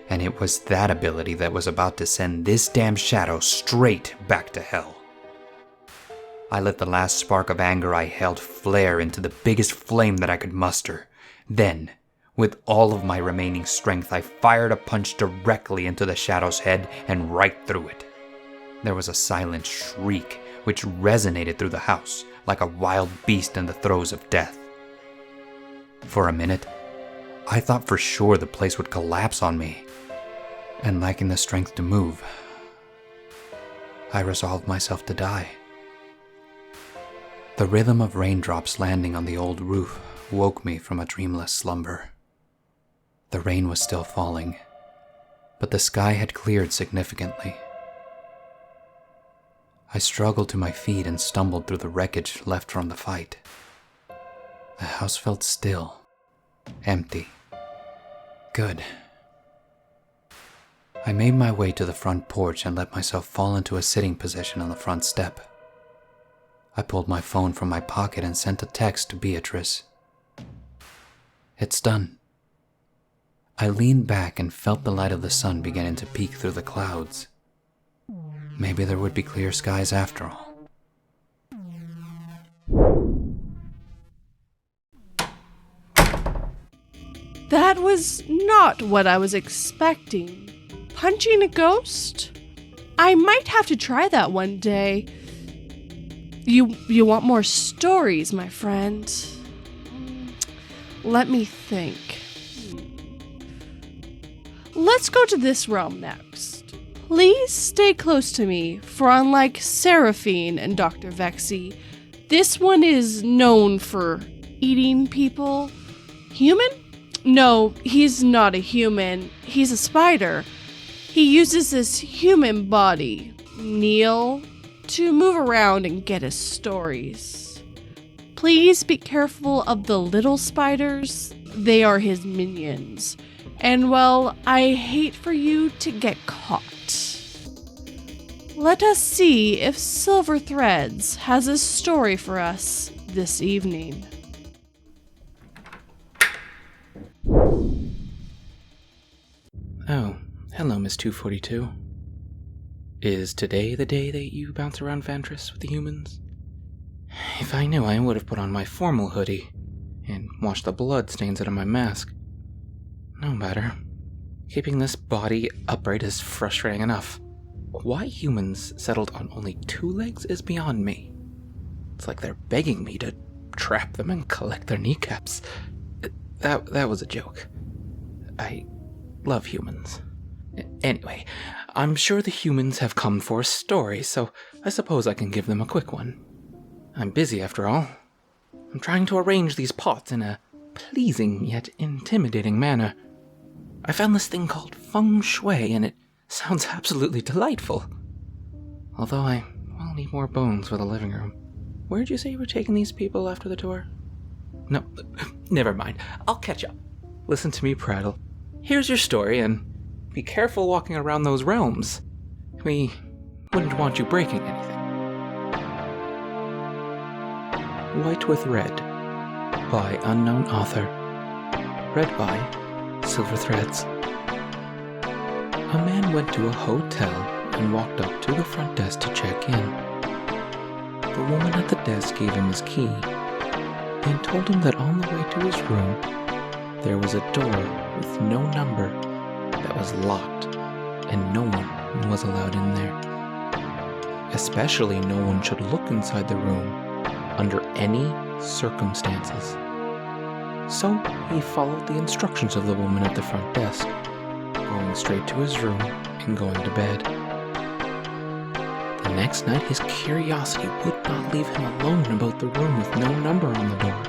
And it was that ability that was about to send this damn shadow straight back to hell. I let the last spark of anger I held flare into the biggest flame that I could muster. Then, with all of my remaining strength, I fired a punch directly into the shadow's head and right through it. There was a silent shriek which resonated through the house like a wild beast in the throes of death. For a minute, I thought for sure the place would collapse on me, and lacking the strength to move, I resolved myself to die. The rhythm of raindrops landing on the old roof woke me from a dreamless slumber. The rain was still falling, but the sky had cleared significantly. I struggled to my feet and stumbled through the wreckage left from the fight. The house felt still, empty. Good. I made my way to the front porch and let myself fall into a sitting position on the front step. I pulled my phone from my pocket and sent a text to Beatrice. It's done. I leaned back and felt the light of the sun beginning to peek through the clouds. Maybe there would be clear skies after all. That was not what I was expecting. Punching a ghost? I might have to try that one day. You want more stories, my friend? Let me think. Let's go to this realm next. Please stay close to me, for unlike Serafin and Dr. Vexy, this one is known for eating people. Human? No, he's not a human. He's a spider. He uses his human body, Neil, to move around and get his stories. Please be careful of the little spiders. They are his minions. And well, I hate for you to get caught. Let us see if Silver Threads has a story for us this evening. Oh, hello, Miss 242. Is today the day that you bounce around Vantris with the humans? If I knew, I would have put on my formal hoodie and washed the blood stains out of my mask. No matter. Keeping this body upright is frustrating enough. Why humans settled on only 2 legs is beyond me. It's like they're begging me to trap them and collect their kneecaps. That was a joke. I love humans. Anyway, I'm sure the humans have come for a story, so I suppose I can give them a quick one. I'm busy after all. I'm trying to arrange these pots in a pleasing yet intimidating manner. I found this thing called feng shui, and it Sounds absolutely delightful. Although I will need more bones for the living room. Where'd you say you were taking these people after the tour? No, never mind. I'll catch up. Listen to me prattle. Here's your story, and be careful walking around those realms. We wouldn't want you breaking anything. White with Red by unknown author. Read by Silver Threads. A man went to a hotel and walked up to the front desk to check in. The woman at the desk gave him his key and told him that on the way to his room there was a door with no number that was locked and no one was allowed in there. Especially no one should look inside the room under any circumstances. So he followed the instructions of the woman at the front desk, going straight to his room and going to bed. The next night his curiosity would not leave him alone about the room with no number on the door.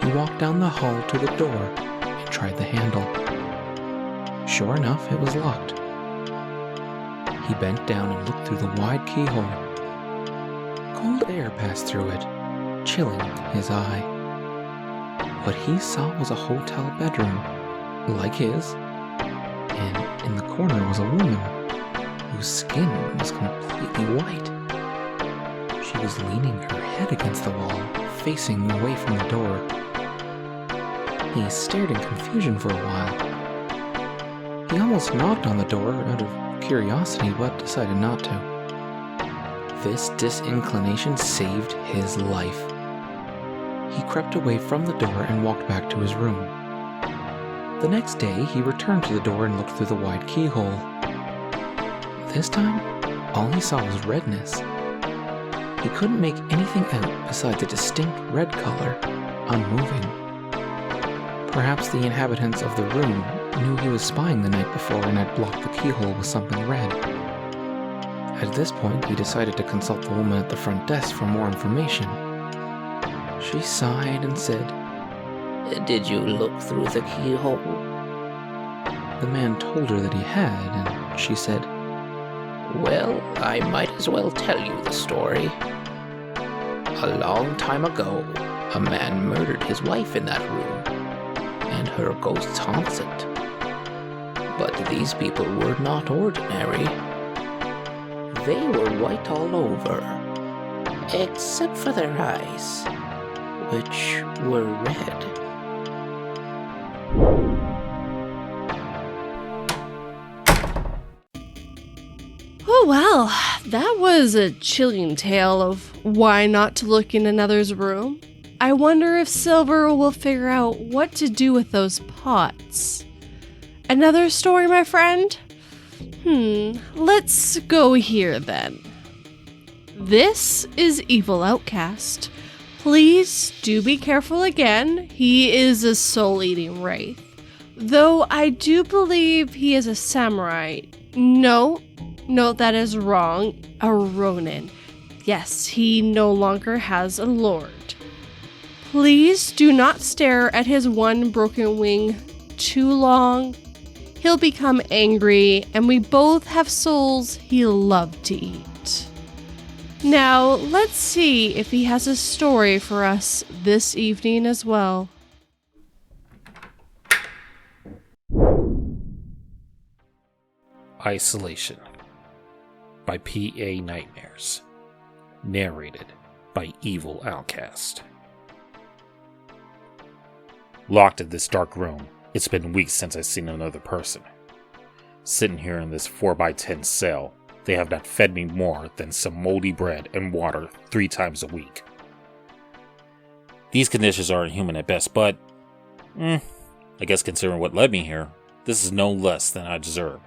He walked down the hall to the door and tried the handle. Sure enough, it was locked. He bent down and looked through the wide keyhole. Cold air passed through it, chilling his eye. What he saw was a hotel bedroom, like his, and in the corner was a woman whose skin was completely white. She was leaning her head against the wall, facing away from the door. He stared in confusion for a while. He almost knocked on the door out of curiosity, but decided not to. This disinclination saved his life. He crept away from the door and walked back to his room. The next day, he returned to the door and looked through the wide keyhole. This time, all he saw was redness. He couldn't make anything out besides a distinct red color, unmoving. Perhaps the inhabitants of the room knew he was spying the night before and had blocked the keyhole with something red. At this point, he decided to consult the woman at the front desk for more information. She sighed and said, "Did you look through the keyhole?" The man told her that he had, and she said, "Well, I might as well tell you the story. A long time ago, a man murdered his wife in that room, and her ghost haunts it. But these people were not ordinary. They were white all over, except for their eyes, which were red." Oh well, that was a chilling tale of why not to look in another's room. I wonder if Silver will figure out what to do with those pots. Another story, my friend? Let's go here then. This is Evil Outcast. Please do be careful again. He is a soul-eating wraith. Though I do believe he is a samurai. No, that is wrong. A ronin. Yes, he no longer has a lord. Please do not stare at his one broken wing too long. He'll become angry, and we both have souls he'll love to eat. Now, let's see if he has a story for us this evening as well. Isolation by P.A. Nightmares. Narrated by Evil Outcast. Locked in this dark room, it's been weeks since I've seen another person. Sitting here in this 4x10 cell, they have not fed me more than some moldy bread and water 3 times a week. These conditions are inhuman at best, but I guess considering what led me here, this is no less than I deserve.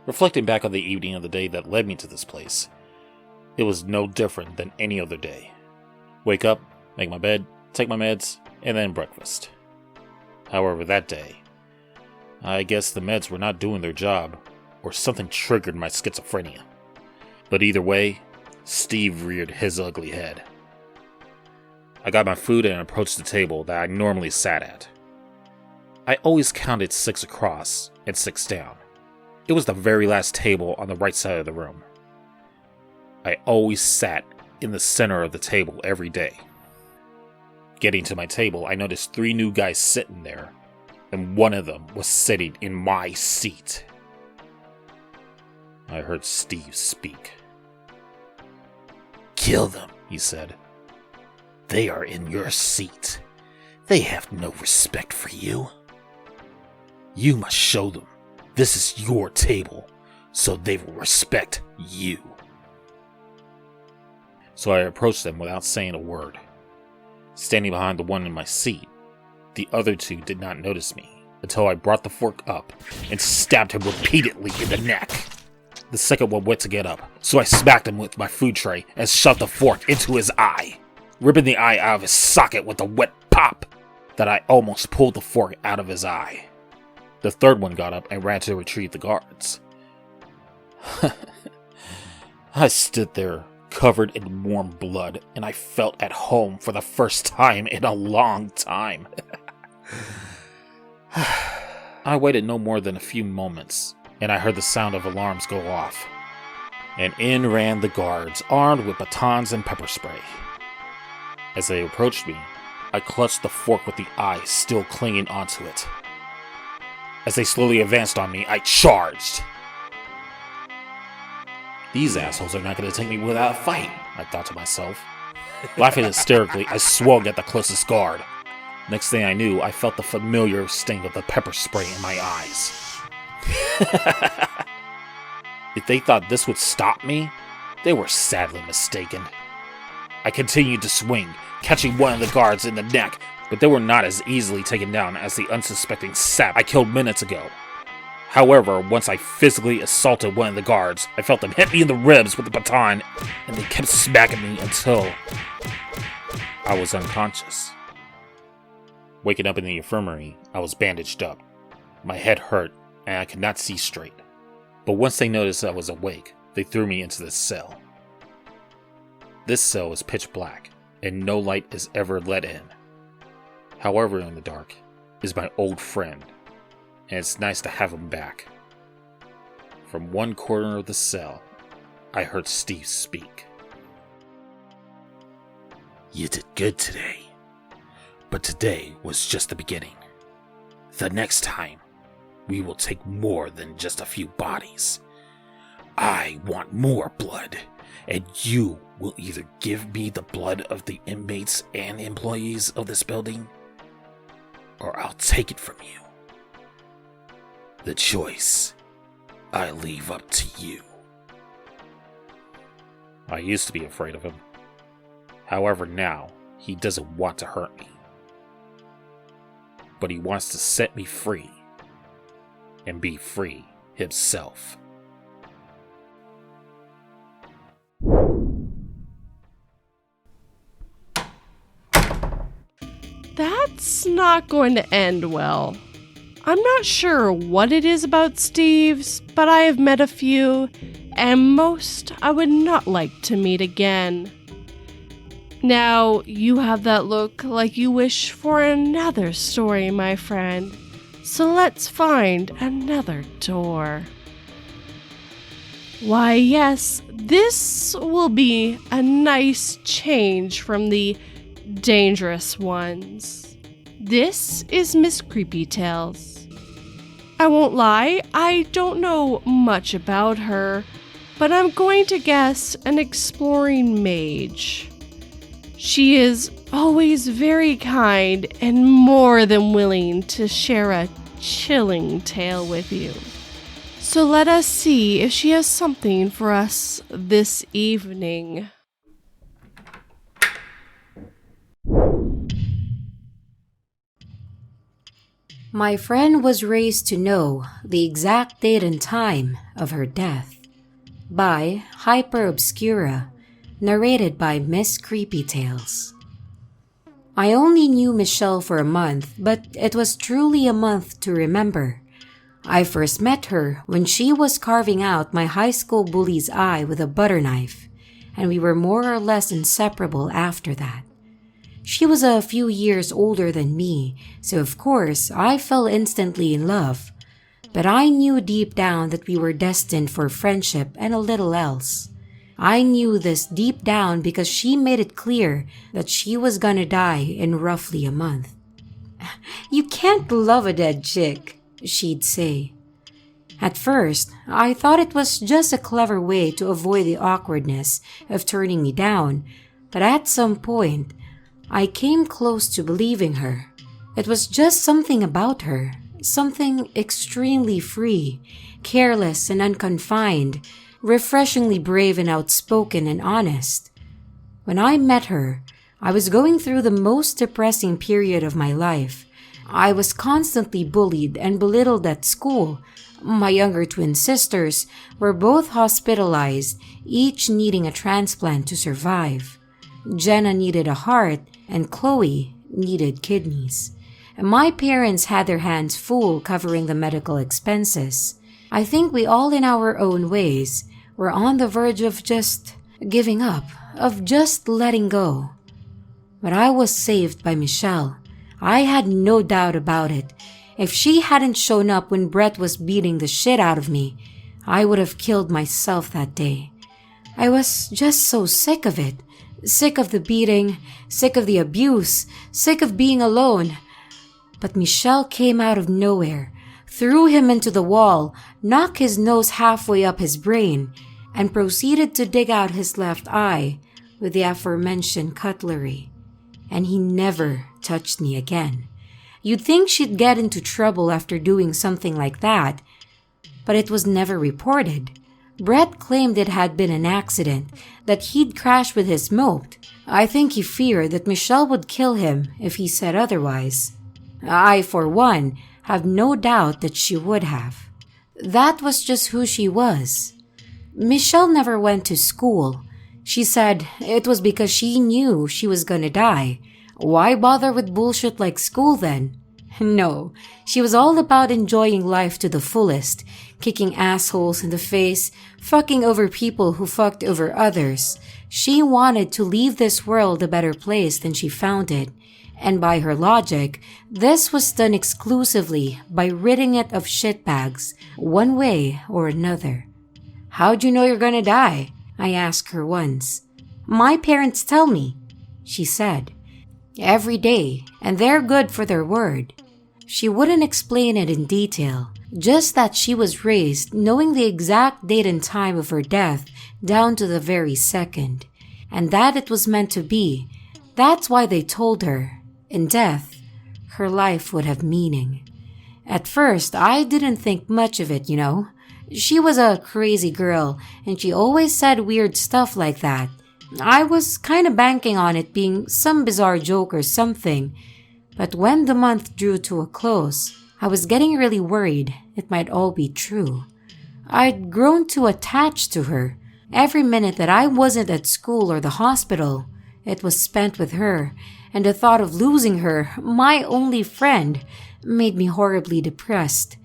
Reflecting back on the evening of the day that led me to this place, it was no different than any other day. Wake up, make my bed, take my meds, and then breakfast. However, that day, I guess the meds were not doing their job, or something triggered my schizophrenia. But either way, Steve reared his ugly head. I got my food and approached the table that I normally sat at. I always counted 6 across and 6 down. It was the very last table on the right side of the room. I always sat in the center of the table every day. Getting to my table, I noticed 3 new guys sitting there, and one of them was sitting in my seat. I heard Steve speak. "Kill them," he said. "They are in your seat. They have no respect for you. You must show them this is your table, so they will respect you." So I approached them without saying a word. Standing behind the one in my seat, the other 2 did not notice me until I brought the fork up and stabbed him repeatedly in the neck. The second one went to get up, so I smacked him with my food tray and shoved the fork into his eye, ripping the eye out of his socket with a wet pop that I almost pulled the fork out of his eye. The third one got up and ran to retrieve the guards. I stood there, covered in warm blood, and I felt at home for the first time in a long time. I waited no more than a few moments, and I heard the sound of alarms go off. And in ran the guards, armed with batons and pepper spray. As they approached me, I clutched the fork with the eye still clinging onto it. As they slowly advanced on me, I charged. These assholes are not going to take me without a fight, I thought to myself. Laughing hysterically, I swung at the closest guard. Next thing I knew, I felt the familiar sting of the pepper spray in my eyes. If they thought this would stop me, they were sadly mistaken. I continued to swing, catching one of the guards in the neck, but they were not as easily taken down as the unsuspecting sap I killed minutes ago. However, once I physically assaulted one of the guards, I felt them hit me in the ribs with the baton, and they kept smacking me until I was unconscious. Waking up in the infirmary, I was bandaged up. My head hurt, and I could not see straight. But once they noticed I was awake, they threw me into this cell. This cell is pitch black, and no light is ever let in. However, in the dark is my old friend, and it's nice to have him back. From one corner of the cell, I heard Steve speak. "You did good today, but today was just the beginning. The next time, we will take more than just a few bodies. I want more blood, and you will either give me the blood of the inmates and employees of this building, or I'll take it from you. The choice, I leave up to you." I used to be afraid of him. However, now, he doesn't want to hurt me. But he wants to set me free, and be free himself. That's not going to end well. I'm not sure what it is about Steve's, but I have met a few, and most I would not like to meet again. Now, you have that look like you wish for another story, my friend. So let's find another door. Why, yes, this will be a nice change from the dangerous ones. This is Miss Creepy Tales. I won't lie, I don't know much about her, but I'm going to guess an exploring mage. She is always very kind and more than willing to share a chilling tale with you. So let us see if she has something for us this evening. My friend was raised to know the exact date and time of her death by Hyper Obscura, narrated by Miss Creepy Tales. I only knew Michelle for a month, but it was truly a month to remember. I first met her when she was carving out my high school bully's eye with a butter knife, and we were more or less inseparable after that. She was a few years older than me, so of course I fell instantly in love. But I knew deep down that we were destined for friendship and a little else. I knew this deep down because she made it clear that she was gonna die in roughly a month. "You can't love a dead chick," she'd say. At first, I thought it was just a clever way to avoid the awkwardness of turning me down, but at some point, I came close to believing her. It was just something about her, something extremely free, careless and unconfined, refreshingly brave and outspoken and honest. When I met her, I was going through the most depressing period of my life. I was constantly bullied and belittled at school. My younger twin sisters were both hospitalized, each needing a transplant to survive. Jenna needed a heart and Chloe needed kidneys. And my parents had their hands full covering the medical expenses. I think we all in our own ways were on the verge of just giving up, of just letting go. But I was saved by Michelle. I had no doubt about it. If she hadn't shown up when Brett was beating the shit out of me, I would have killed myself that day. I was just so sick of it. Sick of the beating, sick of the abuse, sick of being alone. But Michelle came out of nowhere, threw him into the wall, knocked his nose halfway up his brain, and proceeded to dig out his left eye with the aforementioned cutlery. And he never touched me again. You'd think she'd get into trouble after doing something like that, but it was never reported. Brett claimed it had been an accident, that he'd crashed with his moat. I think he feared that Michelle would kill him if he said otherwise. I, for one, have no doubt that she would have. That was just who she was. Michelle never went to school. She said it was because she knew she was gonna die. Why bother with bullshit like school then? No, she was all about enjoying life to the fullest, kicking assholes in the face, fucking over people who fucked over others. She wanted to leave this world a better place than she found it. And by her logic, this was done exclusively by ridding it of shitbags, one way or another. "How'd you know you're gonna die?" I asked her once. "My parents tell me," she said. "Every day, and they're good for their word." She wouldn't explain it in detail, just that she was raised knowing the exact date and time of her death down to the very second, and that it was meant to be. That's why they told her, in death, her life would have meaning. At first, I didn't think much of it, you know. She was a crazy girl, and she always said weird stuff like that. I was kind of banking on it being some bizarre joke or something. But when the month drew to a close, I was getting really worried it might all be true. I'd grown too attached to her. Every minute that I wasn't at school or the hospital, it was spent with her, and the thought of losing her, my only friend, made me horribly depressed.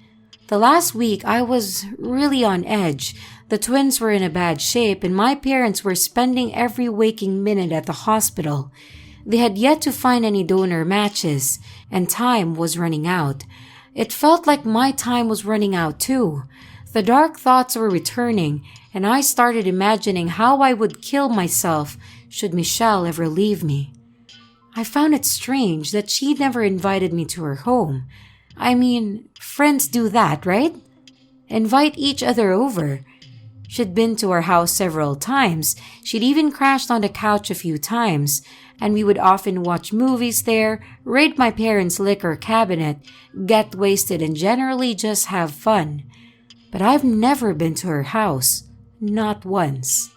The last week, I was really on edge. The twins were in a bad shape, and my parents were spending every waking minute at the hospital. They had yet to find any donor matches, and time was running out. It felt like my time was running out too. The dark thoughts were returning, and I started imagining how I would kill myself should Michelle ever leave me. I found it strange that she never invited me to her home. I mean, friends do that, right? Invite each other over. She'd been to our house several times. She'd even crashed on the couch a few times, and we would often watch movies there, raid my parents' liquor cabinet, get wasted, and generally just have fun. But I've never been to her house. Not once.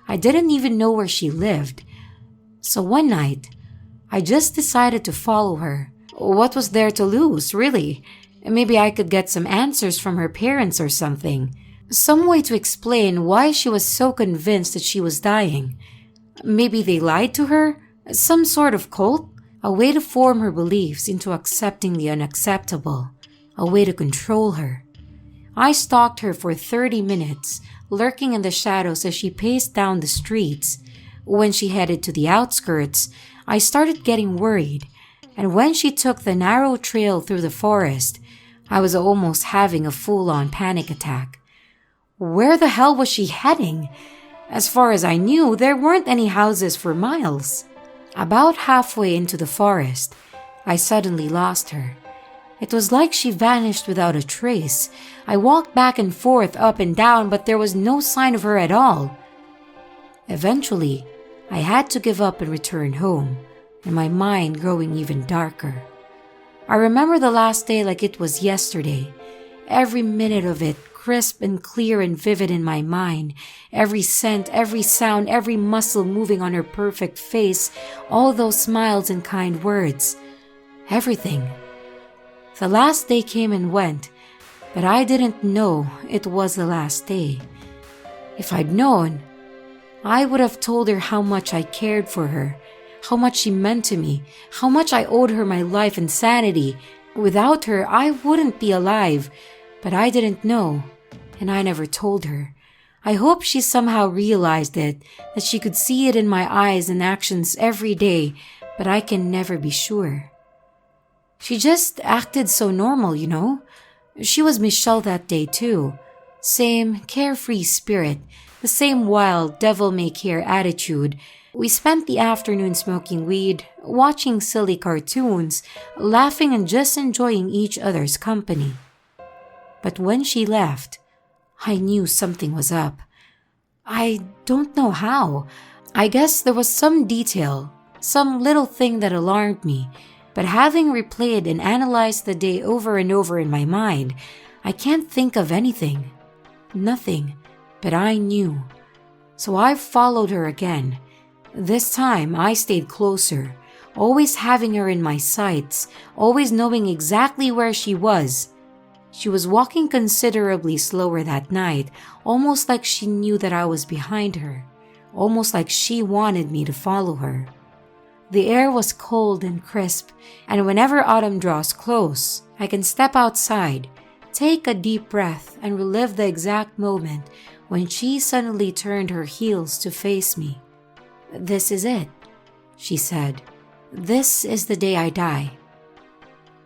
I didn't even know where she lived. So one night, I just decided to follow her. What was there to lose, really? Maybe I could get some answers from her parents or something. Some way to explain why she was so convinced that she was dying. Maybe they lied to her? Some sort of cult? A way to form her beliefs into accepting the unacceptable. A way to control her. I stalked her for 30 minutes, lurking in the shadows as she paced down the streets. When she headed to the outskirts, I started getting worried, and when she took the narrow trail through the forest, I was almost having a full-on panic attack. Where the hell was she heading? As far as I knew, there weren't any houses for miles. About halfway into the forest, I suddenly lost her. It was like she vanished without a trace. I walked back and forth, up and down, but there was no sign of her at all. Eventually, I had to give up and return home, and my mind growing even darker. I remember the last day like it was yesterday. Every minute of it, crisp and clear and vivid in my mind. Every scent, every sound, every muscle moving on her perfect face, all those smiles and kind words. Everything. The last day came and went, but I didn't know it was the last day. If I'd known, I would have told her how much I cared for her, how much she meant to me, how much I owed her my life and sanity. Without her, I wouldn't be alive, but I didn't know, and I never told her. I hope she somehow realized it, that she could see it in my eyes and actions every day, but I can never be sure. She just acted so normal, you know? She was Michelle that day too. Same carefree spirit, the same wild devil-may-care attitude. We spent the afternoon smoking weed, watching silly cartoons, laughing and just enjoying each other's company. But when she left, I knew something was up. I don't know how. I guess there was some detail, some little thing that alarmed me. But having replayed and analyzed the day over and over in my mind, I can't think of anything. Nothing. But I knew. So I followed her again. This time I stayed closer, always having her in my sights, always knowing exactly where she was. She was walking considerably slower that night, almost like she knew that I was behind her, almost like she wanted me to follow her. The air was cold and crisp, and whenever autumn draws close, I can step outside, take a deep breath, and relive the exact moment when she suddenly turned her heels to face me. "This is it," she said. "This is the day I die."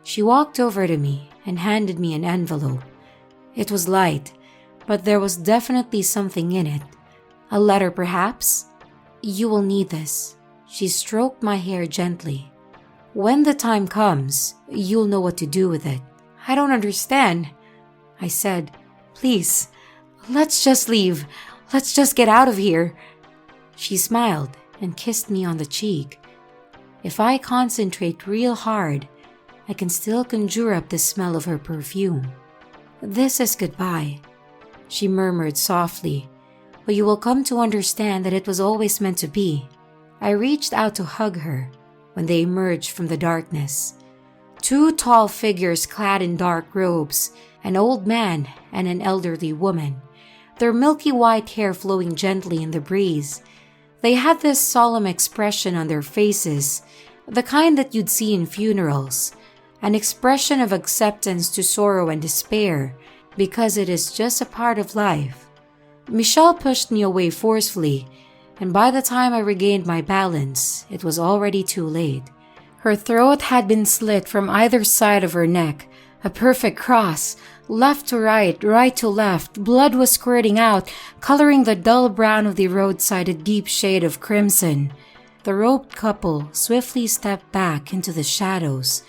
She walked over to me and handed me an envelope. It was light, but there was definitely something in it. A letter, perhaps? "You will need this." She stroked my hair gently. "When the time comes, you'll know what to do with it." "I don't understand," I said. "Please, let's just leave. Let's just get out of here." She smiled and kissed me on the cheek. If I concentrate real hard, I can still conjure up the smell of her perfume. "This is goodbye," she murmured softly, "but you will come to understand that it was always meant to be." I reached out to hug her when they emerged from the darkness. Two tall figures clad in dark robes, an old man and an elderly woman, their milky white hair flowing gently in the breeze. They had this solemn expression on their faces, the kind that you'd see in funerals, an expression of acceptance to sorrow and despair, because it is just a part of life. Michelle pushed me away forcefully, and by the time I regained my balance, it was already too late. Her throat had been slit from either side of her neck, a perfect cross, left to right, right to left. Blood was squirting out, coloring the dull brown of the roadside a deep shade of crimson. The roped couple swiftly stepped back into the shadows,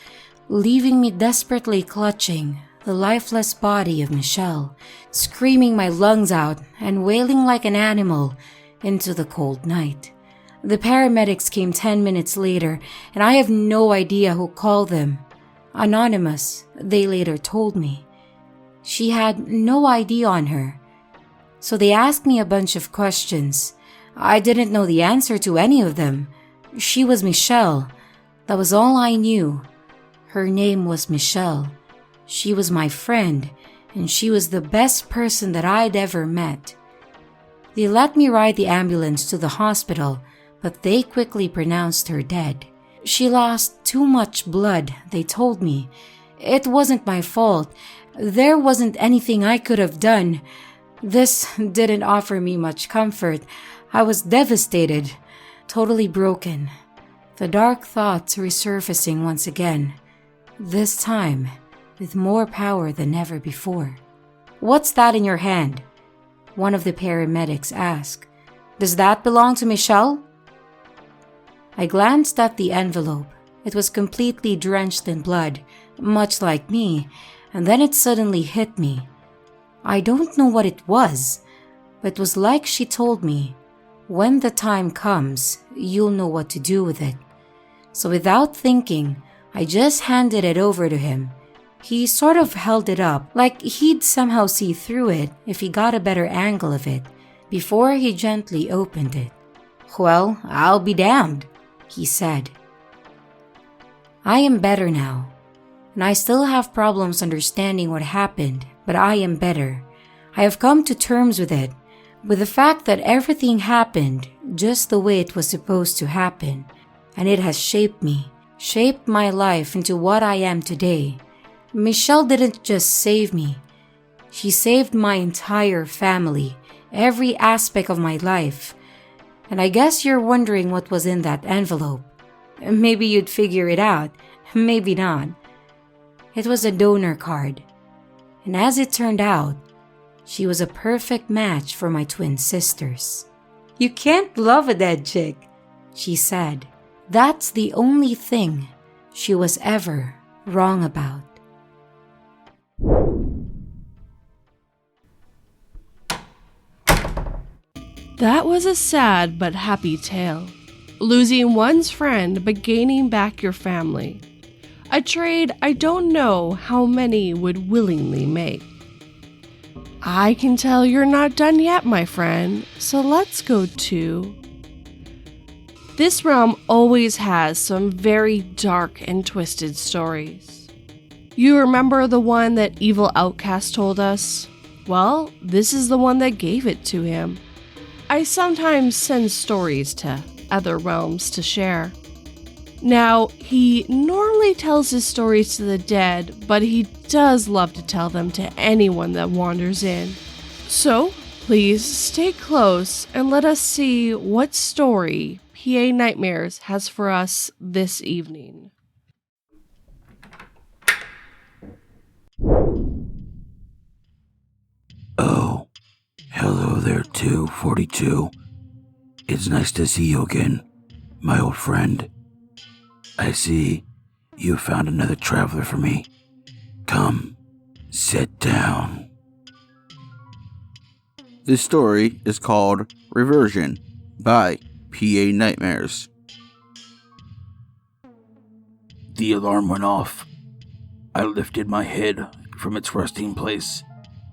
leaving me desperately clutching the lifeless body of Michelle, screaming my lungs out and wailing like an animal into the cold night. The paramedics came 10 minutes later, and I have no idea who called them. Anonymous, they later told me. She had no ID on her. So they asked me a bunch of questions. I didn't know the answer to any of them. She was Michelle. That was all I knew. Her name was Michelle. She was my friend, and she was the best person that I'd ever met. They let me ride the ambulance to the hospital, but they quickly pronounced her dead. She lost too much blood, they told me. It wasn't my fault. There wasn't anything I could have done. This didn't offer me much comfort. I was devastated, totally broken. The dark thoughts resurfacing once again. This time, with more power than ever before. "What's that in your hand?" one of the paramedics asked. "Does that belong to Michelle?" I glanced at the envelope. It was completely drenched in blood, much like me, and then it suddenly hit me. I don't know what it was, but it was like she told me, "When the time comes, you'll know what to do with it." So without thinking, I just handed it over to him. He sort of held it up, like he'd somehow see through it if he got a better angle of it, before he gently opened it. "Well, I'll be damned," he said. I am better now, and I still have problems understanding what happened, but I am better. I have come to terms with it, with the fact that everything happened just the way it was supposed to happen, and it has shaped me, shaped my life into what I am today. Michelle didn't just save me. She saved my entire family, every aspect of my life. And I guess you're wondering what was in that envelope. Maybe you'd figure it out, maybe not. It was a donor card. And as it turned out, she was a perfect match for my twin sisters. "You can't love a dead chick," she said. That's the only thing she was ever wrong about. That was a sad but happy tale. Losing one's friend but gaining back your family. A trade I don't know how many would willingly make. I can tell you're not done yet, my friend, so let's go to... This realm always has some very dark and twisted stories. You remember the one that Evil Outcast told us? Well, this is the one that gave it to him. I sometimes send stories to other realms to share. Now, he normally tells his stories to the dead, but he does love to tell them to anyone that wanders in. So, please stay close and let us see what story PA Nightmares has for us this evening. Oh, hello there, 242. It's nice to see you again, my old friend. I see you found another traveler for me. Come, sit down. This story is called Reversion by PA Nightmares. The alarm went off. I lifted my head from its resting place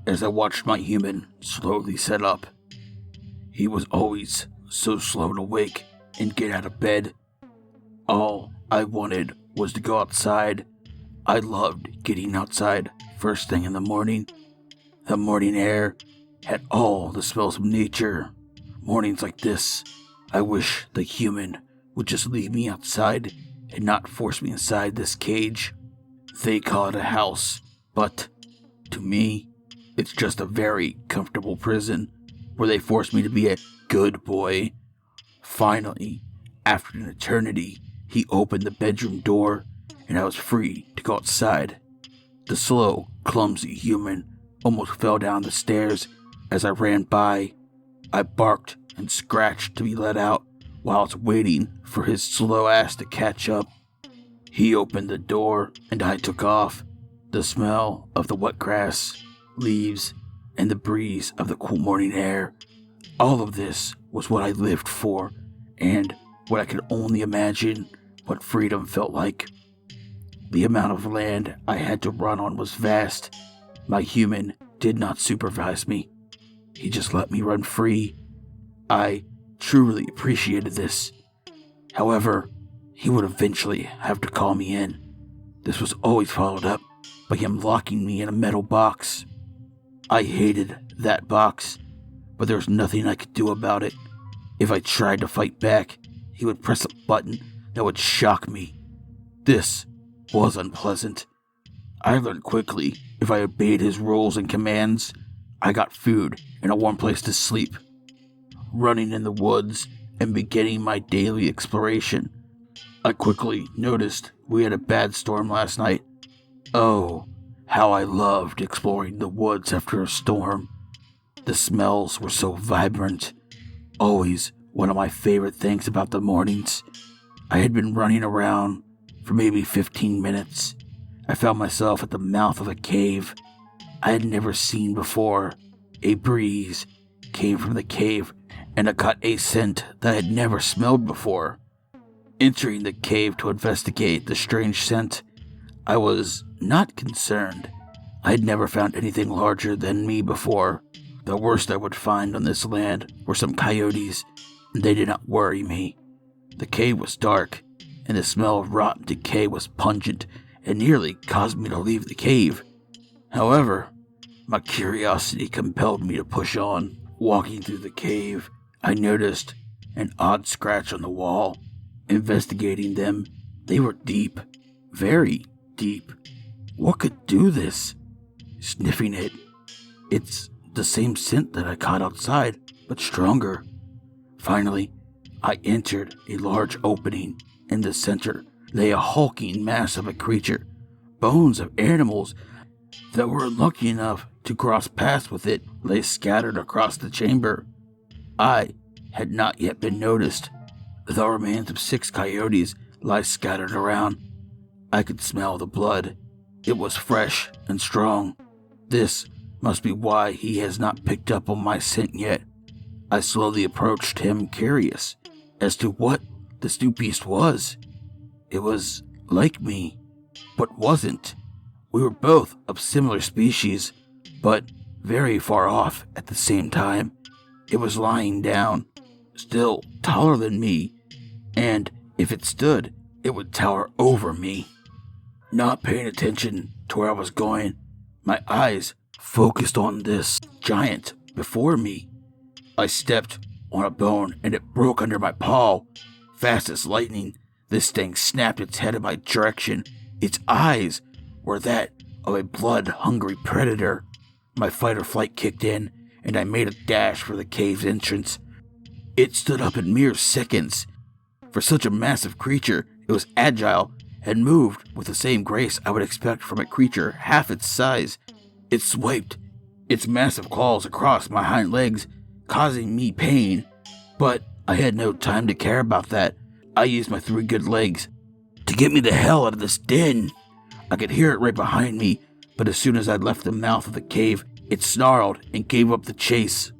as I watched my human slowly set up. He was always so slow to wake and get out of bed. All I wanted was to go outside. I loved getting outside first thing in the morning. The morning air had all the smells of nature. Mornings like this, I wish the human would just leave me outside and not force me inside this cage. They call it a house, but to me, it's just a very comfortable prison where they force me to be a good boy. Finally, after an eternity, he opened the bedroom door and I was free to go outside. The slow, clumsy human almost fell down the stairs as I ran by. I barked and scratched to be let out while I was waiting for his slow ass to catch up. He opened the door and I took off. The smell of the wet grass, leaves, and the breeze of the cool morning air. All of this was what I lived for, and what I could only imagine what freedom felt like. The amount of land I had to run on was vast. My human did not supervise me. He just let me run free. I truly appreciated this. However, he would eventually have to call me in. This was always followed up by him locking me in a metal box. I hated that box, but there was nothing I could do about it. If I tried to fight back, he would press a button that would shock me. This was unpleasant. I learned quickly if I obeyed his rules and commands, I got food and a warm place to sleep. Running in the woods and beginning my daily exploration, I quickly noticed we had a bad storm last night. Oh, how I loved exploring the woods after a storm. The smells were so vibrant. Always one of my favorite things about the mornings. I had been running around for maybe 15 minutes. I found myself at the mouth of a cave I had never seen before. A breeze came from the cave, and I caught a scent that I had never smelled before. Entering the cave to investigate the strange scent, I was not concerned. I had never found anything larger than me before. The worst I would find on this land were some coyotes, and they did not worry me. The cave was dark, and the smell of rotten decay was pungent and nearly caused me to leave the cave. However, my curiosity compelled me to push on. Walking through the cave, I noticed an odd scratch on the wall. Investigating them, they were deep, very deep. What could do this? Sniffing it, it's the same scent that I caught outside, but stronger. Finally, I entered a large opening. In the center lay a hulking mass of a creature. Bones of animals that were unlucky enough to cross paths with it lay scattered across the chamber. I had not yet been noticed. The remains of 6 coyotes lie scattered around. I could smell the blood. It was fresh and strong. This must be why he has not picked up on my scent yet. I slowly approached him, curious as to what this new beast was. It was like me, but wasn't. We were both of similar species, but very far off at the same time. It was lying down, still taller than me, and if it stood, it would tower over me. Not paying attention to where I was going, my eyes focused on this giant before me. I stepped on a bone and it broke under my paw. Fast as lightning, this thing snapped its head in my direction. Its eyes were that of a blood-hungry predator. My fight or flight kicked in, and I made a dash for the cave's entrance. It stood up in mere seconds. For such a massive creature, it was agile and moved with the same grace I would expect from a creature half its size. It swiped its massive claws across my hind legs, causing me pain. But I had no time to care about that. I used my 3 good legs to get me the hell out of this den. I could hear it right behind me, but as soon as I'd left the mouth of the cave, it snarled and gave up the chase.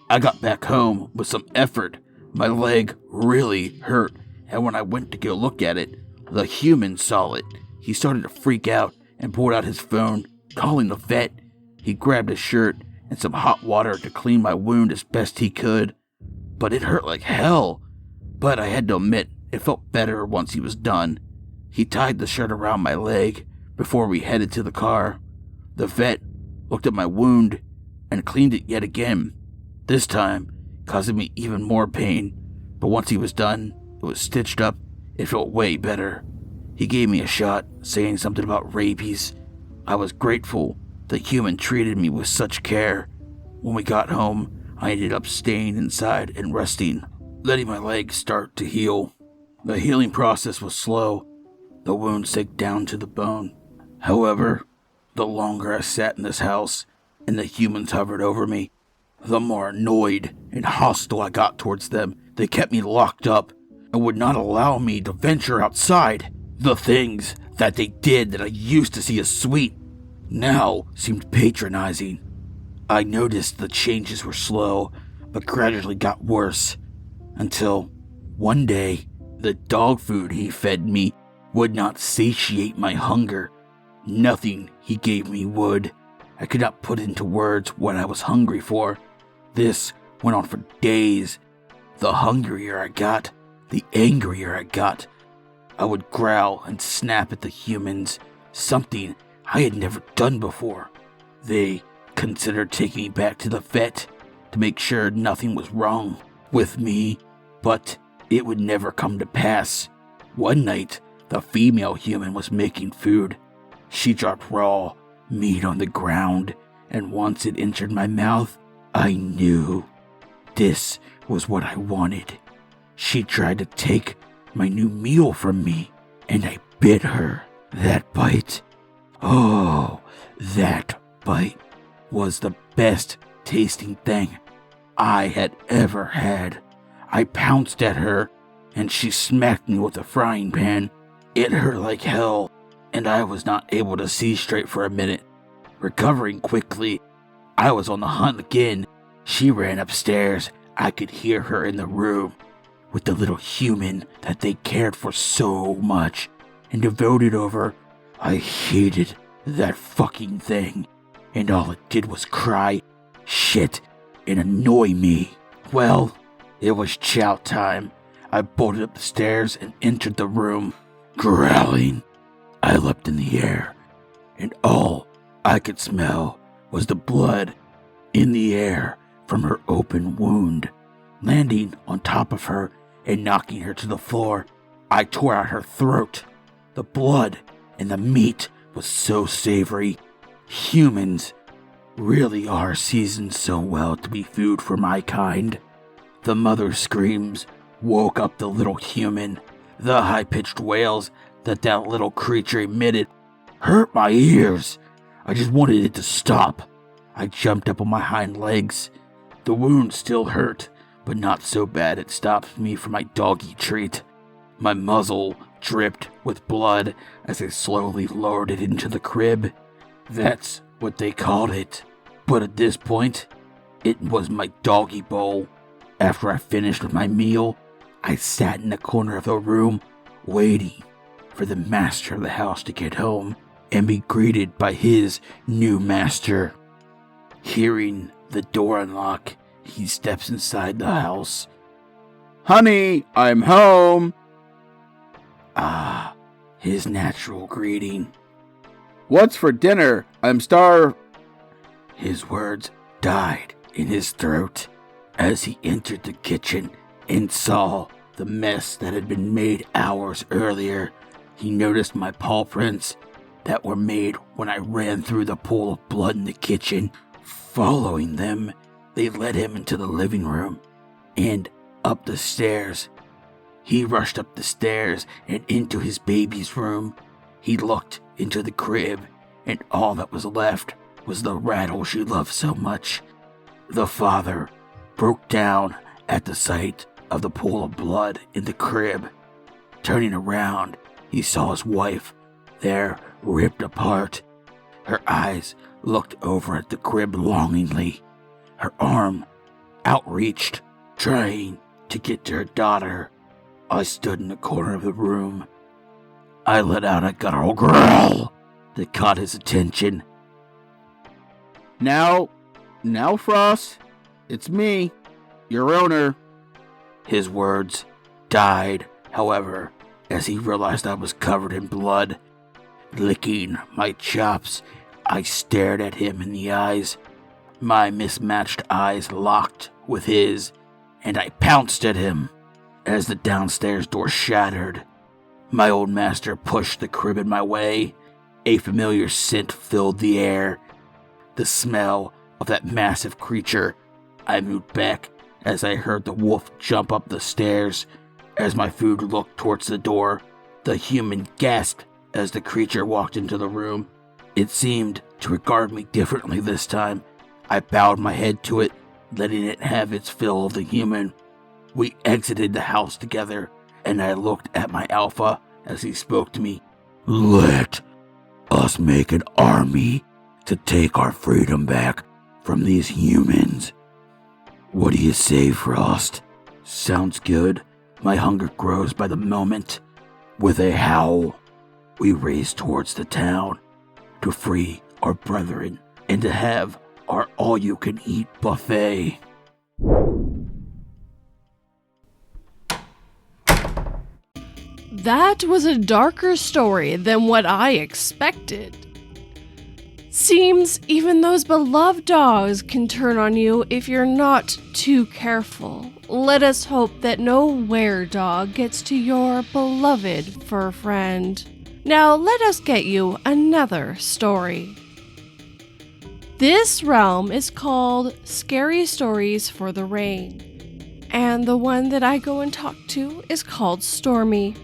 I got back home with some effort. My leg really hurt, and when I went to go look at it, the human saw it. He started to freak out and pulled out his phone, calling the vet. He grabbed a shirt and some hot water to clean my wound as best he could, but it hurt like hell. But I had to admit, it felt better once he was done. He tied the shirt around my leg before we headed to the car. The vet looked at my wound and cleaned it yet again, this time causing me even more pain. But once he was done, it was stitched up. It felt way better. He gave me a shot, saying something about rabies. I was grateful the human treated me with such care. When we got home, I ended up staying inside and resting, letting my legs start to heal. The healing process was slow. The wound sank down to the bone. However, the longer I sat in this house and the humans hovered over me, the more annoyed and hostile I got towards them. They kept me locked up and would not allow me to venture outside. The things that they did that I used to see as sweet now seemed patronizing. I noticed the changes were slow, but gradually got worse, until one day the dog food he fed me would not satiate my hunger. Nothing he gave me would. I could not put into words what I was hungry for. This went on for days. The hungrier I got, the angrier I got. I would growl and snap at the humans, something I had never done before. They considered taking me back to the vet to make sure nothing was wrong with me, but it would never come to pass. One night, the female human was making food. She dropped raw meat on the ground, and once it entered my mouth, I knew this was what I wanted. She tried to take my new meal from me, and I bit her. That bite, oh, That bite was the best tasting thing I had ever had. I pounced at her, and she smacked me with a frying pan. It hurt like hell, and I was not able to see straight for a minute. Recovering quickly, I was on the hunt again. She ran upstairs. I could hear her in the room with the little human that they cared for so much and devoted over. I hated that fucking thing, and all it did was cry, shit, and annoy me. Well, it was chow time. I bolted up the stairs and entered the room, growling. I leapt in the air, and all I could smell was the blood in the air from her open wound. Landing on top of her and knocking her to the floor, I tore out her throat. The blood and the meat was so savory. Humans really are seasoned so well to be food for my kind. The mother's screams woke up the little human. The high-pitched wails that little creature emitted hurt my ears. I just wanted it to stop. I jumped up on my hind legs. The wound still hurt, but not so bad it stopped me from my doggy treat. My muzzle dripped with blood as I slowly lowered it into the crib. That's what they called it. But at this point, it was my doggy bowl. After I finished with my meal, I sat in the corner of the room, waiting for the master of the house to get home and be greeted by his new master. Hearing the door unlock, he steps inside the house. Honey, I'm home. Ah, his natural greeting. What's for dinner? I'm starved. His words died in his throat as he entered the kitchen and saw the mess that had been made hours earlier. He noticed my paw prints that were made when I ran through the pool of blood in the kitchen. Following them, they led him into the living room and up the stairs. He rushed up the stairs and into his baby's room. He looked into the crib, and all that was left was the rattle she loved so much. The father broke down at the sight of the pool of blood in the crib. Turning around, he saw his wife there, ripped apart. Her eyes looked over at the crib longingly, her arm outreached, trying to get to her daughter. I stood in the corner of the room. I let out a guttural growl that caught his attention. Now, Frost, it's me, your owner. His words died, however, as he realized I was covered in blood. Licking my chops, I stared at him in the eyes. My mismatched eyes locked with his, and I pounced at him. As the downstairs door shattered, my old master pushed the crib in my way. A familiar scent filled the air. The smell of that massive creature. I moved back as I heard the wolf jump up the stairs. As my food looked towards the door, the human gasped as the creature walked into the room. It seemed to regard me differently this time. I bowed my head to it, letting it have its fill of the human. We exited the house together, and I looked at my alpha as he spoke to me. Let us make an army to take our freedom back from these humans. What do you say, Frost? Sounds good. My hunger grows by the moment. With a howl, we race towards the town to free our brethren and to have our all-you-can-eat buffet. That was a darker story than what I expected. Seems even those beloved dogs can turn on you if you're not too careful. Let us hope that no were-dog gets to your beloved fur friend. Now let us get you another story. This realm is called Scary Stories for the Rain, and the one that I go and talk to is called Stormy.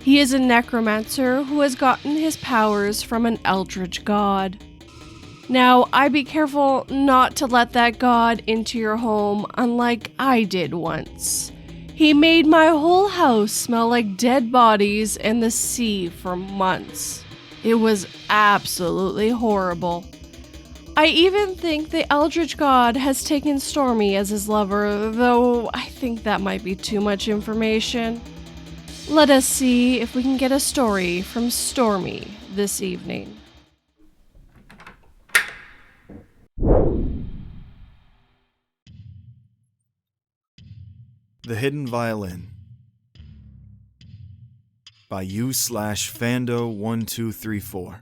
He is a necromancer who has gotten his powers from an eldritch god. Now, I be careful not to let that god into your home, unlike I did once. He made my whole house smell like dead bodies and the sea for months. It was absolutely horrible. I even think the Eldritch God has taken Stormy as his lover, though I think that might be too much information. Let us see if we can get a story from Stormy this evening. The Hidden Violin by u/Fando1234.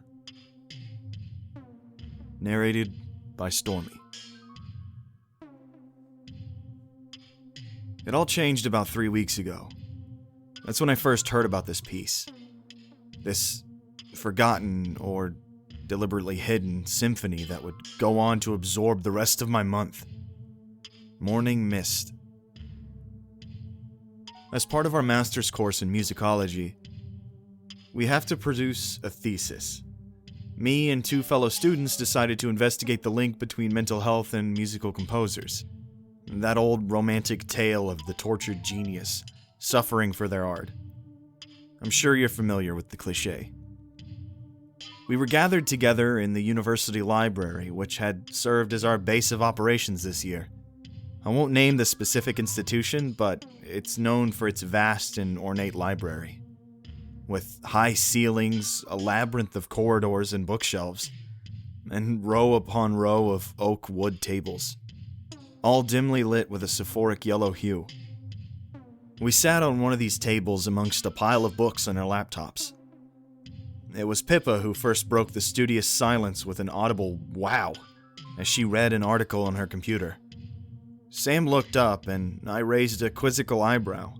Narrated by Stormy. It all changed about 3 weeks ago. That's when I first heard about this piece. This forgotten or deliberately hidden symphony that would go on to absorb the rest of my month. Morning Mist. As part of our master's course in musicology, we have to produce a thesis. Me and 2 fellow students decided to investigate the link between mental health and musical composers. That old romantic tale of the tortured genius suffering for their art. I'm sure you're familiar with the cliché. We were gathered together in the university library, which had served as our base of operations this year. I won't name the specific institution, but it's known for its vast and ornate library. With high ceilings, a labyrinth of corridors and bookshelves, and row upon row of oak wood tables, all dimly lit with a sulfuric yellow hue. We sat on one of these tables amongst a pile of books on our laptops. It was Pippa who first broke the studious silence with an audible wow as she read an article on her computer. Sam looked up, and I raised a quizzical eyebrow.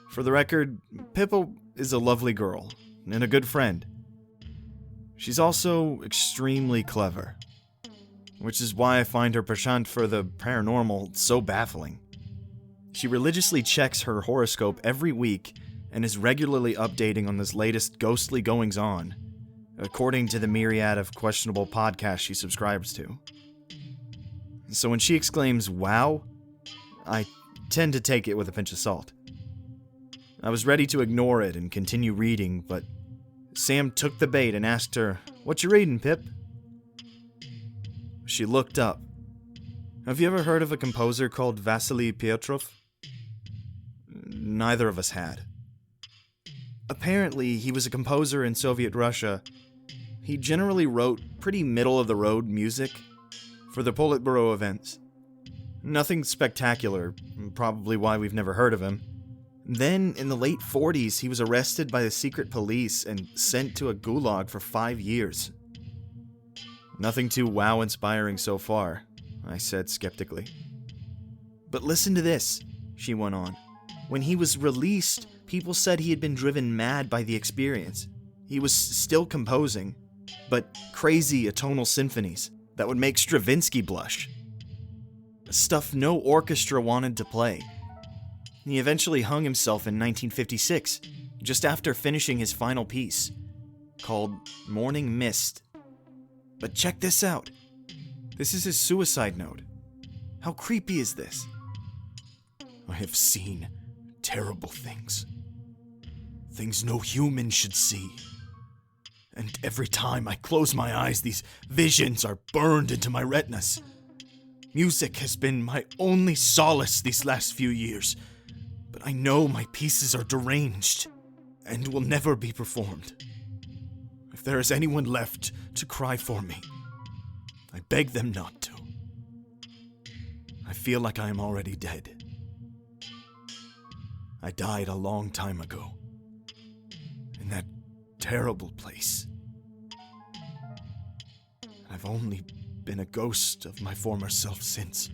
For the record, Pippa is a lovely girl, and a good friend. She's also extremely clever, which is why I find her penchant for the paranormal so baffling. She religiously checks her horoscope every week, and is regularly updating on this latest ghostly goings-on, according to the myriad of questionable podcasts she subscribes to. So when she exclaims, "Wow," I tend to take it with a pinch of salt. I was ready to ignore it and continue reading, but Sam took the bait and asked her, "What you reading, Pip?" She looked up. Have you ever heard of a composer called Vasily Pietrov? Neither of us had. Apparently, he was a composer in Soviet Russia. He generally wrote pretty middle-of-the-road music for the Politburo events. Nothing spectacular, probably why we've never heard of him. Then, in the late 40s, he was arrested by the secret police and sent to a gulag for 5 years. Nothing too wow-inspiring so far, I said skeptically. But listen to this, she went on. When he was released, people said he had been driven mad by the experience. He was still composing, but crazy atonal symphonies that would make Stravinsky blush. Stuff no orchestra wanted to play. He eventually hung himself in 1956, just after finishing his final piece, called Morning Mist. But check this out. This is his suicide note. How creepy is this? I have seen terrible things. Things no human should see. And every time I close my eyes, these visions are burned into my retinas. Music has been my only solace these last few years, but I know my pieces are deranged and will never be performed. If there is anyone left to cry for me, I beg them not to. I feel like I am already dead. I died a long time ago, in that terrible place. I've only been a ghost of my former self since.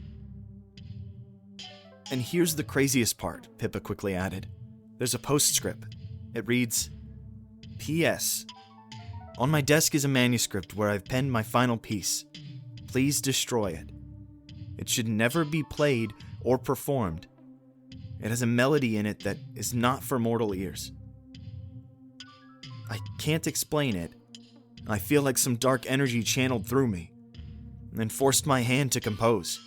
And here's the craziest part, Pippa quickly added. There's a postscript. It reads, P.S. On my desk is a manuscript where I've penned my final piece. Please destroy it. It should never be played or performed. It has a melody in it that is not for mortal ears. I can't explain it, I feel like some dark energy channeled through me, and forced my hand to compose.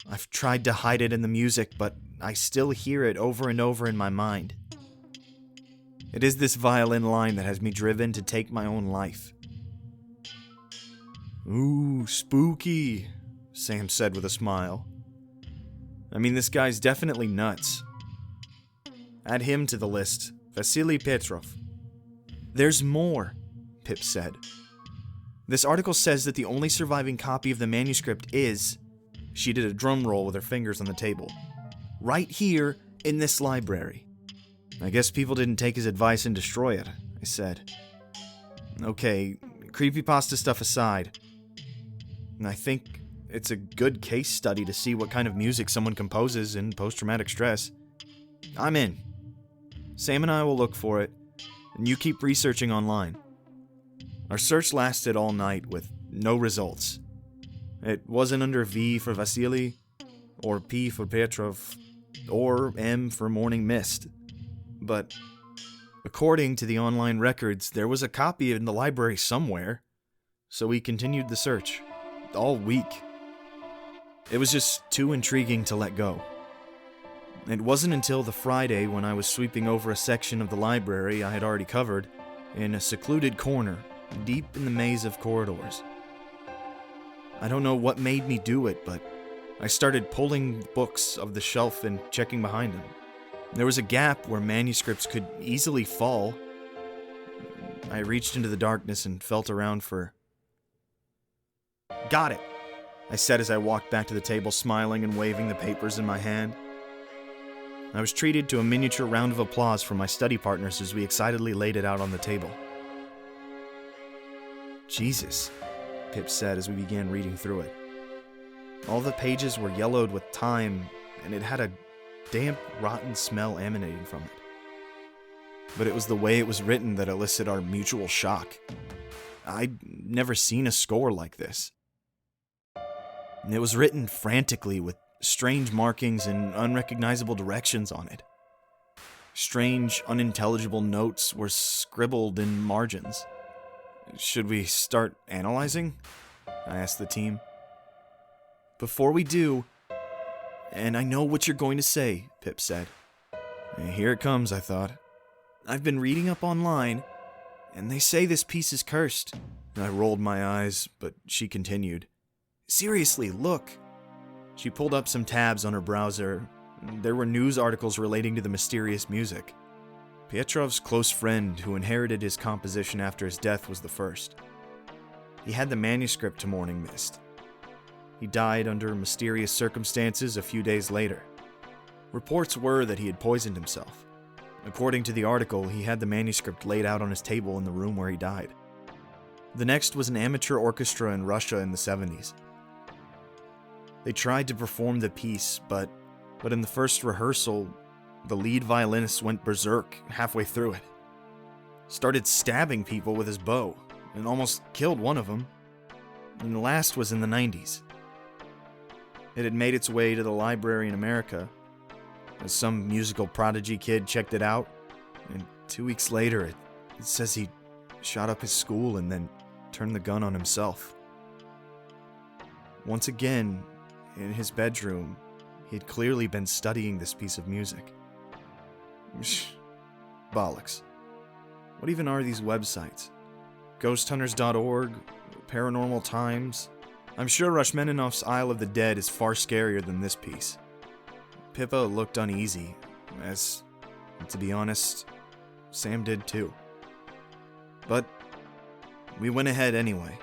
I've tried to hide it in the music, but I still hear it over and over in my mind. It is this violin line that has me driven to take my own life. "Ooh, spooky," Sam said with a smile. I mean, this guy's definitely nuts. Add him to the list, Vasily Petrov. "There's more," Pip said. "This article says that the only surviving copy of the manuscript is..." She did a drum roll with her fingers on the table. "Right here in this library." "I guess people didn't take his advice and destroy it," I said. "Okay, creepypasta stuff aside, I think it's a good case study to see what kind of music someone composes in post-traumatic stress. I'm in. Sam and I will look for it, and you keep researching online." Our search lasted all night with no results. It wasn't under V for Vasily, or P for Petrov, or M for Morning Mist. But according to the online records, there was a copy in the library somewhere, so we continued the search, all week. It was just too intriguing to let go. It wasn't until the Friday when I was sweeping over a section of the library I had already covered, in a secluded corner, deep in the maze of corridors. I don't know what made me do it, but I started pulling books of the shelf and checking behind them. There was a gap where manuscripts could easily fall. I reached into the darkness and felt around for... "Got it," I said as I walked back to the table, smiling and waving the papers in my hand. I was treated to a miniature round of applause from my study partners as we excitedly laid it out on the table. "Jesus," Pip said as we began reading through it. All the pages were yellowed with time, and it had a damp, rotten smell emanating from it. But it was the way it was written that elicited our mutual shock. I'd never seen a score like this. It was written frantically with strange markings and unrecognizable directions on it. Strange, unintelligible notes were scribbled in margins. "Should we start analyzing?" I asked the team. "Before we do, and I know what you're going to say," Pip said. Here it comes, I thought. "I've been reading up online, and they say this piece is cursed." I rolled my eyes, but she continued. "Seriously, look." She pulled up some tabs on her browser. There were news articles relating to the mysterious music. Petrov's close friend, who inherited his composition after his death, was the first. He had the manuscript to Morning Mist. He died under mysterious circumstances a few days later. Reports were that he had poisoned himself. According to the article, he had the manuscript laid out on his table in the room where he died. The next was an amateur orchestra in Russia in the 70s. They tried to perform the piece, but in the first rehearsal, the lead violinist went berserk halfway through it. Started stabbing people with his bow, and almost killed one of them. And the last was in the 90s. It had made its way to the library in America, as some musical prodigy kid checked it out, and 2 weeks later it says he shot up his school and then turned the gun on himself. Once again, in his bedroom, he had clearly been studying this piece of music. Bollocks. What even are these websites? GhostHunters.org? Paranormal Times? I'm sure Rashmaninov's Isle of the Dead is far scarier than this piece. Pippa looked uneasy, as, to be honest, Sam did too. But we went ahead anyway.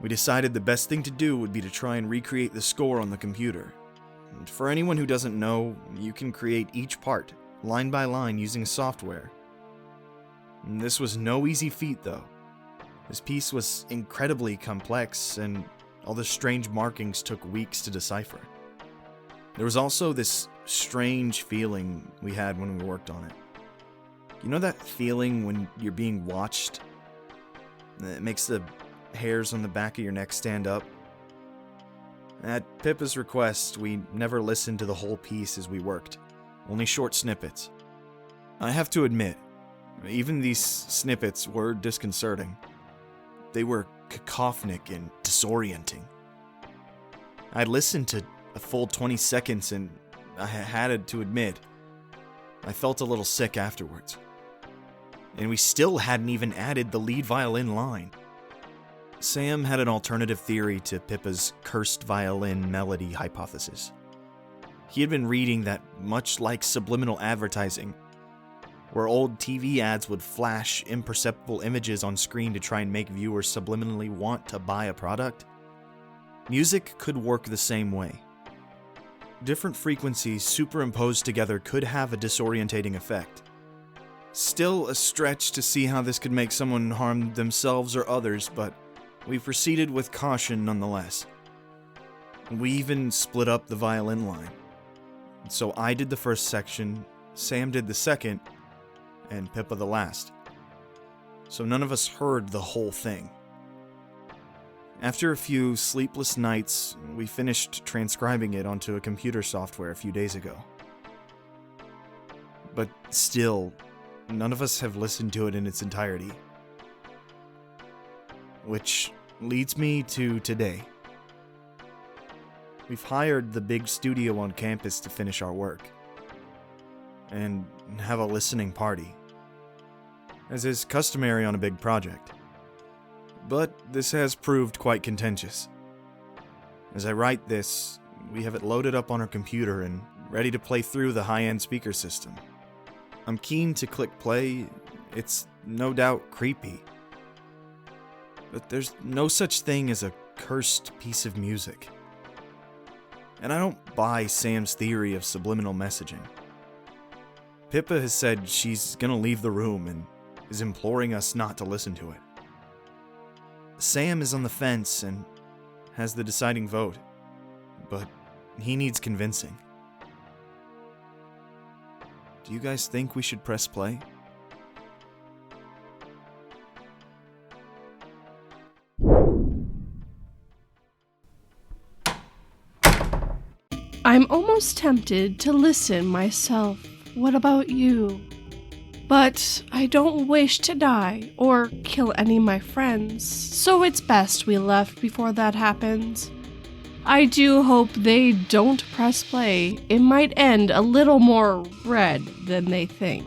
We decided the best thing to do would be to try and recreate the score on the computer. And for anyone who doesn't know, you can create each part, line by line, using software. And this was no easy feat, though. This piece was incredibly complex, and all the strange markings took weeks to decipher. There was also this strange feeling we had when we worked on it. You know that feeling when you're being watched? It makes the hairs on the back of your neck stand up. At Pippa's request, we never listened to the whole piece as we worked, only short snippets. I have to admit, Even these snippets were disconcerting. They were cacophonic and disorienting. I'd listened to a full 20 seconds and I had to admit, I felt a little sick afterwards. And we still hadn't even added the lead violin line. Sam had an alternative theory to Pippa's cursed violin melody hypothesis. He had been reading that, much like subliminal advertising, where old TV ads would flash imperceptible images on screen to try and make viewers subliminally want to buy a product, music could work the same way. Different frequencies superimposed together could have a disorientating effect. Still a stretch to see how this could make someone harm themselves or others, but we proceeded with caution nonetheless. We even split up the violin line. So I did the first section, Sam did the second, and Pippa the last. So none of us heard the whole thing. After a few sleepless nights, we finished transcribing it onto a computer software a few days ago. But still, none of us have listened to it in its entirety. Which leads me to today. We've hired the big studio on campus to finish our work, and have a listening party, as is customary on a big project. But this has proved quite contentious. As I write this, we have it loaded up on our computer and ready to play through the high-end speaker system. I'm keen to click play. It's no doubt creepy. But there's no such thing as a cursed piece of music. And I don't buy Sam's theory of subliminal messaging. Pippa has said she's gonna leave the room and is imploring us not to listen to it. Sam is on the fence and has the deciding vote, but he needs convincing. Do you guys think we should press play? I'm almost tempted to listen myself. What about you? But I don't wish to die or kill any of my friends, so it's best we left before that happens. I do hope they don't press play. It might end a little more red than they think.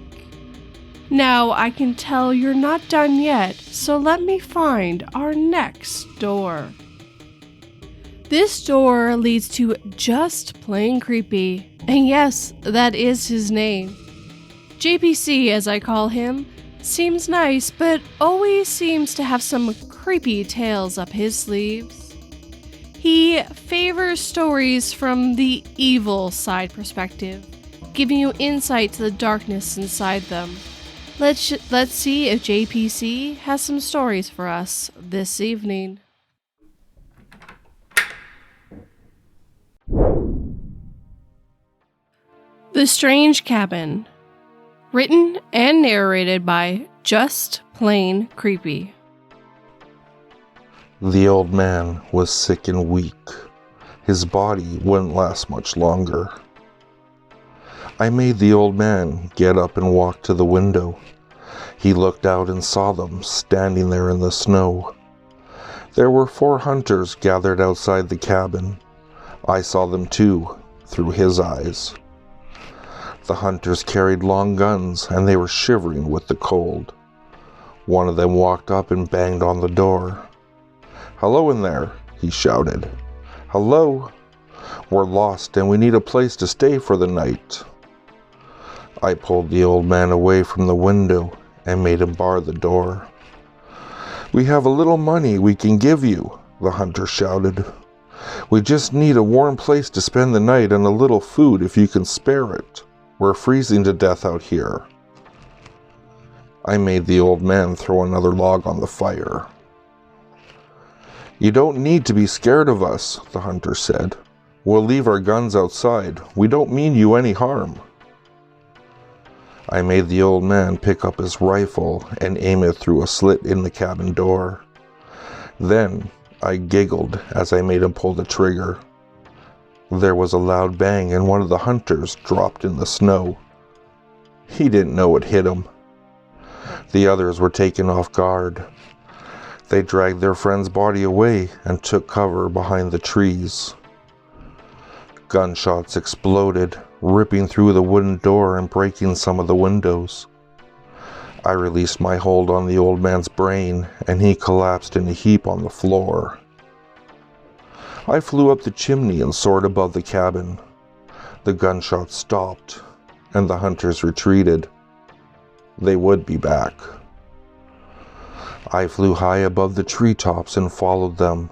Now I can tell you're not done yet, so let me find our next door. This door leads to Just Plain Creepy, and yes, that is his name. JPC, as I call him, seems nice, but always seems to have some creepy tales up his sleeves. He favors stories from the evil side perspective, giving you insight to the darkness inside them. Let's see if JPC has some stories for us this evening. The Strange Cabin. Written and narrated by Just Plain Creepy. The old man was sick and weak. His body wouldn't last much longer. I made the old man get up and walk to the window. He looked out and saw them standing there in the snow. There were 4 hunters gathered outside the cabin. I saw them too, through his eyes. The hunters carried long guns, and they were shivering with the cold. One of them walked up and banged on the door. "Hello in there," he shouted. "Hello? We're lost and we need a place to stay for the night." I pulled the old man away from the window and made him bar the door. "We have a little money we can give you," the hunter shouted. "We just need a warm place to spend the night and a little food if you can spare it. We're freezing to death out here." I made the old man throw another log on the fire. "You don't need to be scared of us," the hunter said. "We'll leave our guns outside. We don't mean you any harm." I made the old man pick up his rifle and aim it through a slit in the cabin door. Then I giggled as I made him pull the trigger. There was a loud bang and one of the hunters dropped in the snow. He didn't know it hit him. The others were taken off guard. They dragged their friend's body away and took cover behind the trees. Gunshots exploded, ripping through the wooden door and breaking some of the windows. I released my hold on the old man's brain, and he collapsed in a heap on the floor. I flew up the chimney and soared above the cabin. The gunshots stopped, and the hunters retreated. They would be back. I flew high above the treetops and followed them.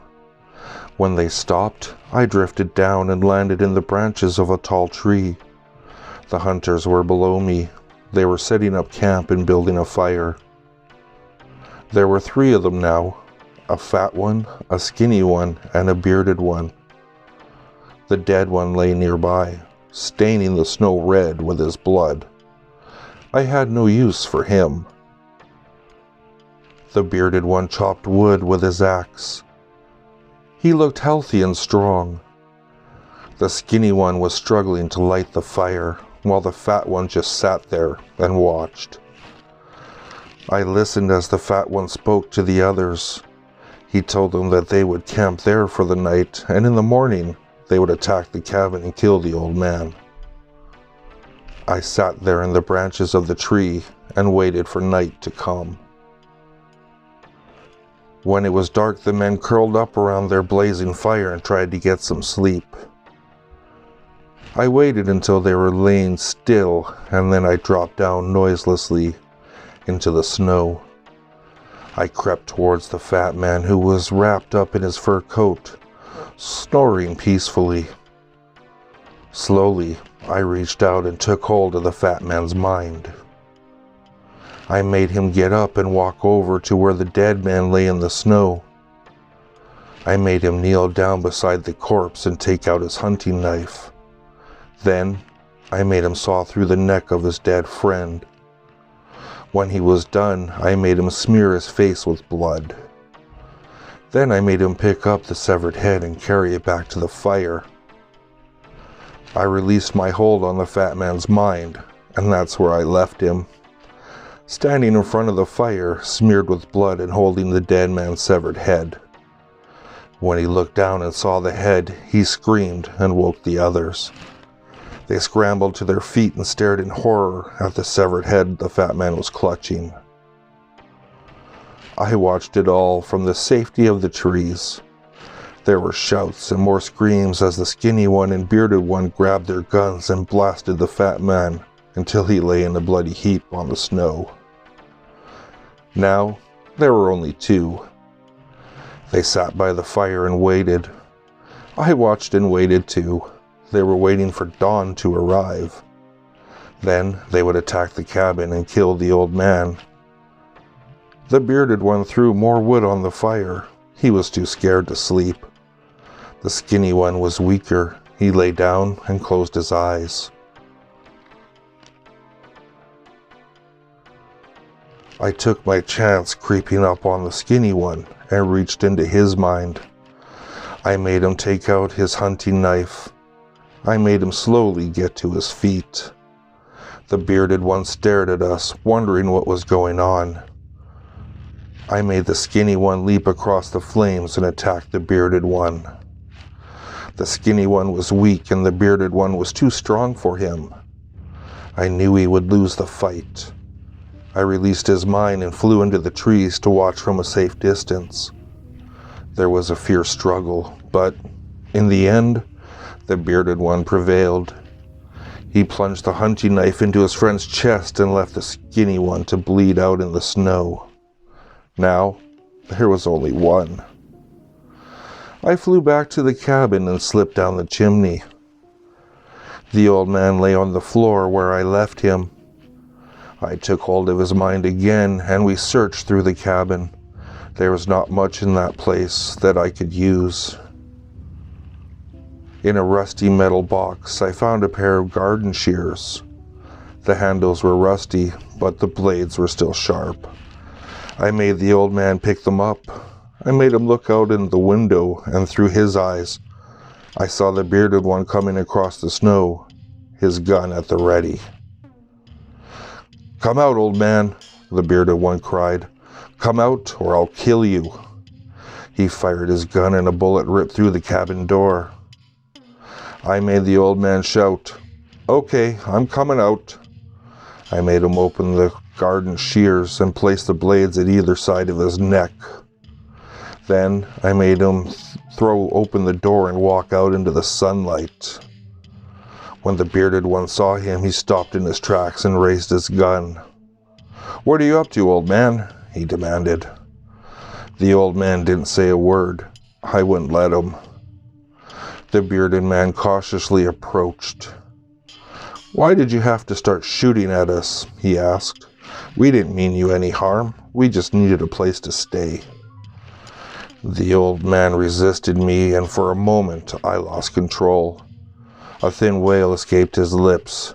When they stopped, I drifted down and landed in the branches of a tall tree. The hunters were below me. They were setting up camp and building a fire. There were 3 of them now, a fat one, a skinny one, and a bearded one. The dead one lay nearby, staining the snow red with his blood. I had no use for him. The bearded one chopped wood with his axe. He looked healthy and strong. The skinny one was struggling to light the fire, while the fat one just sat there and watched. I listened as the fat one spoke to the others. He told them that they would camp there for the night, and in the morning they would attack the cabin and kill the old man. I sat there in the branches of the tree and waited for night to come. When it was dark, the men curled up around their blazing fire and tried to get some sleep. I waited until they were laying still, and then I dropped down noiselessly into the snow. I crept towards the fat man who was wrapped up in his fur coat, snoring peacefully. Slowly, I reached out and took hold of the fat man's mind. I made him get up and walk over to where the dead man lay in the snow. I made him kneel down beside the corpse and take out his hunting knife. Then, I made him saw through the neck of his dead friend. When he was done, I made him smear his face with blood. Then I made him pick up the severed head and carry it back to the fire. I released my hold on the fat man's mind, and that's where I left him, standing in front of the fire, smeared with blood and holding the dead man's severed head. When he looked down and saw the head, he screamed and woke the others. They scrambled to their feet and stared in horror at the severed head the fat man was clutching. I watched it all from the safety of the trees. There were shouts and more screams as the skinny one and bearded one grabbed their guns and blasted the fat man until he lay in a bloody heap on the snow. Now, there were only 2. They sat by the fire and waited. I watched and waited too. They were waiting for dawn to arrive. Then they would attack the cabin and kill the old man. The bearded one threw more wood on the fire. He was too scared to sleep. The skinny one was weaker. He lay down and closed his eyes. I took my chance creeping up on the skinny one and reached into his mind. I made him take out his hunting knife. I made him slowly get to his feet. The bearded one stared at us, wondering what was going on. I made the skinny one leap across the flames and attack the bearded one. The skinny one was weak and the bearded one was too strong for him. I knew he would lose the fight. I released his mind and flew into the trees to watch from a safe distance. There was a fierce struggle, but in the end, the bearded one prevailed. He plunged the hunting knife into his friend's chest and left the skinny one to bleed out in the snow. Now, there was only one. I flew back to the cabin and slipped down the chimney. The old man lay on the floor where I left him. I took hold of his mind again and we searched through the cabin. There was not much in that place that I could use. In a rusty metal box, I found a pair of garden shears. The handles were rusty, but the blades were still sharp. I made the old man pick them up. I made him look out in the window, and through his eyes, I saw the bearded one coming across the snow, his gun at the ready. "Come out, old man," the bearded one cried. Come out, or I'll kill you. He fired his gun and a bullet ripped through the cabin door. I made the old man shout, Okay, I'm coming out. I made him open the garden shears and place the blades at either side of his neck. Then I made him throw open the door and walk out into the sunlight. When the bearded one saw him, he stopped in his tracks and raised his gun. What are you up to, old man? He demanded. The old man didn't say a word. I wouldn't let him. The bearded man cautiously approached. Why did you have to start shooting at us? He asked. We didn't mean you any harm. We just needed a place to stay. The old man resisted me, and for a moment I lost control. A thin wail escaped his lips.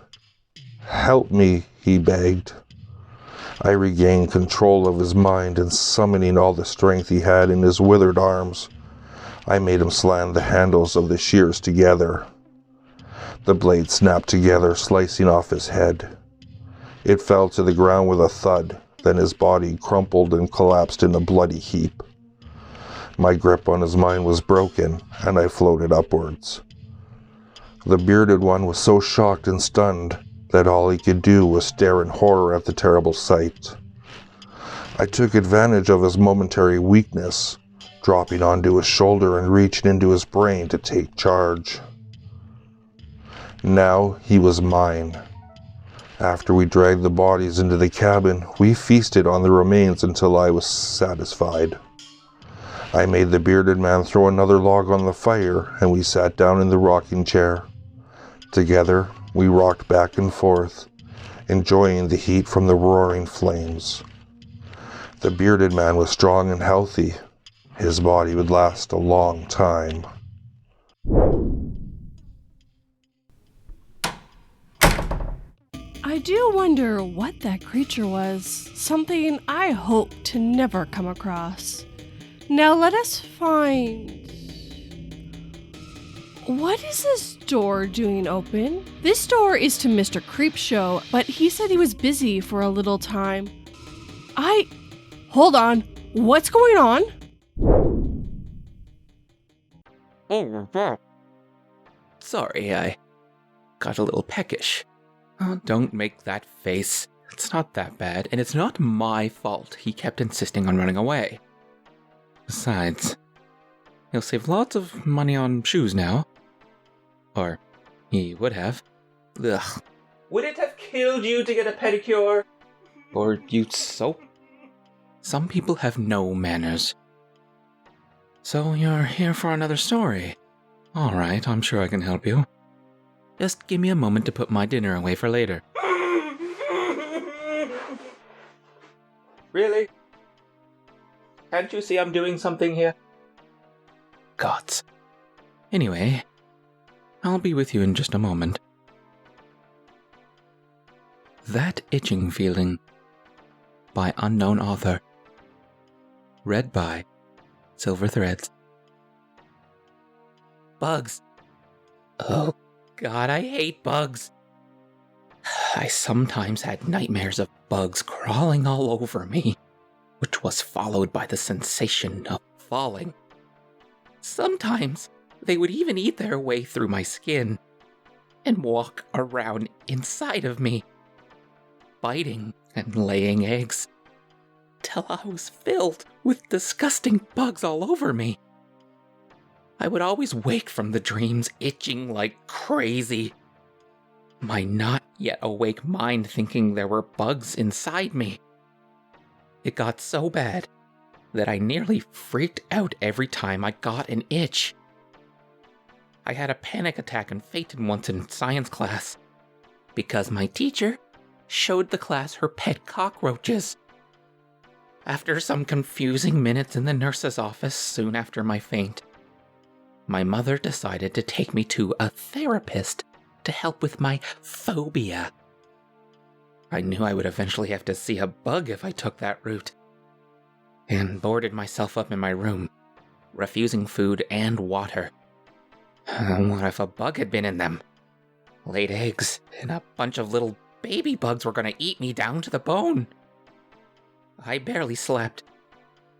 Help me, he begged. I regained control of his mind, and summoning all the strength he had in his withered arms, I made him slam the handles of the shears together. The blade snapped together, slicing off his head. It fell to the ground with a thud, then his body crumpled and collapsed in a bloody heap. My grip on his mind was broken, and I floated upwards. The bearded one was so shocked and stunned that all he could do was stare in horror at the terrible sight. I took advantage of his momentary weakness, dropping onto his shoulder and reaching into his brain to take charge. Now he was mine. After we dragged the bodies into the cabin, we feasted on the remains until I was satisfied. I made the bearded man throw another log on the fire, and we sat down in the rocking chair. Together, we rocked back and forth, enjoying the heat from the roaring flames. The bearded man was strong and healthy. His body would last a long time. I do wonder what that creature was. Something I hope to never come across. Now let us find... What is this door doing open? This door is to Mr. Creepshow, but he said he was busy for a little time. Hold on. What's going on? Sorry, I got a little peckish. Oh, don't make that face. It's not that bad, and it's not my fault he kept insisting on running away. Besides, he'll save lots of money on shoes now. Or he would have. Ugh. Would it have killed you to get a pedicure? Or use soap? Some people have no manners. So you're here for another story. Alright, I'm sure I can help you. Just give me a moment to put my dinner away for later. Really? Can't you see I'm doing something here? Gods. Anyway, I'll be with you in just a moment. That Itching Feeling by unknown author. Read by Silver Threads. Bugs. Oh God, I hate bugs. I sometimes had nightmares of bugs crawling all over me, which was followed by the sensation of falling. Sometimes they would even eat their way through my skin and walk around inside of me, biting and laying eggs, till I was filled with disgusting bugs all over me. I would always wake from the dreams itching like crazy, my not yet awake mind thinking there were bugs inside me. It got so bad that I nearly freaked out every time I got an itch. I had a panic attack and fainted once in science class because my teacher showed the class her pet cockroaches. After some confusing minutes in the nurse's office soon after my faint, my mother decided to take me to a therapist to help with my phobia. I knew I would eventually have to see a bug if I took that route, and boarded myself up in my room, refusing food and water. What if a bug had been in them? Laid eggs, and a bunch of little baby bugs were going to eat me down to the bone. I barely slept.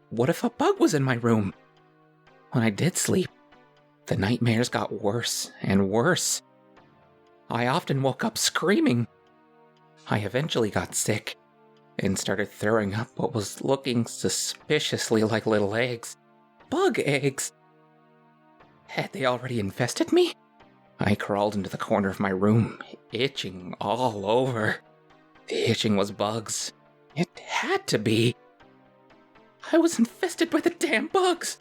What if a bug was in my room? When I did sleep, the nightmares got worse and worse. I often woke up screaming. I eventually got sick and started throwing up what was looking suspiciously like little eggs. Bug eggs! Had they already infested me? I crawled into the corner of my room, itching all over. The itching was bugs. It had to be. I was infested by the damn bugs.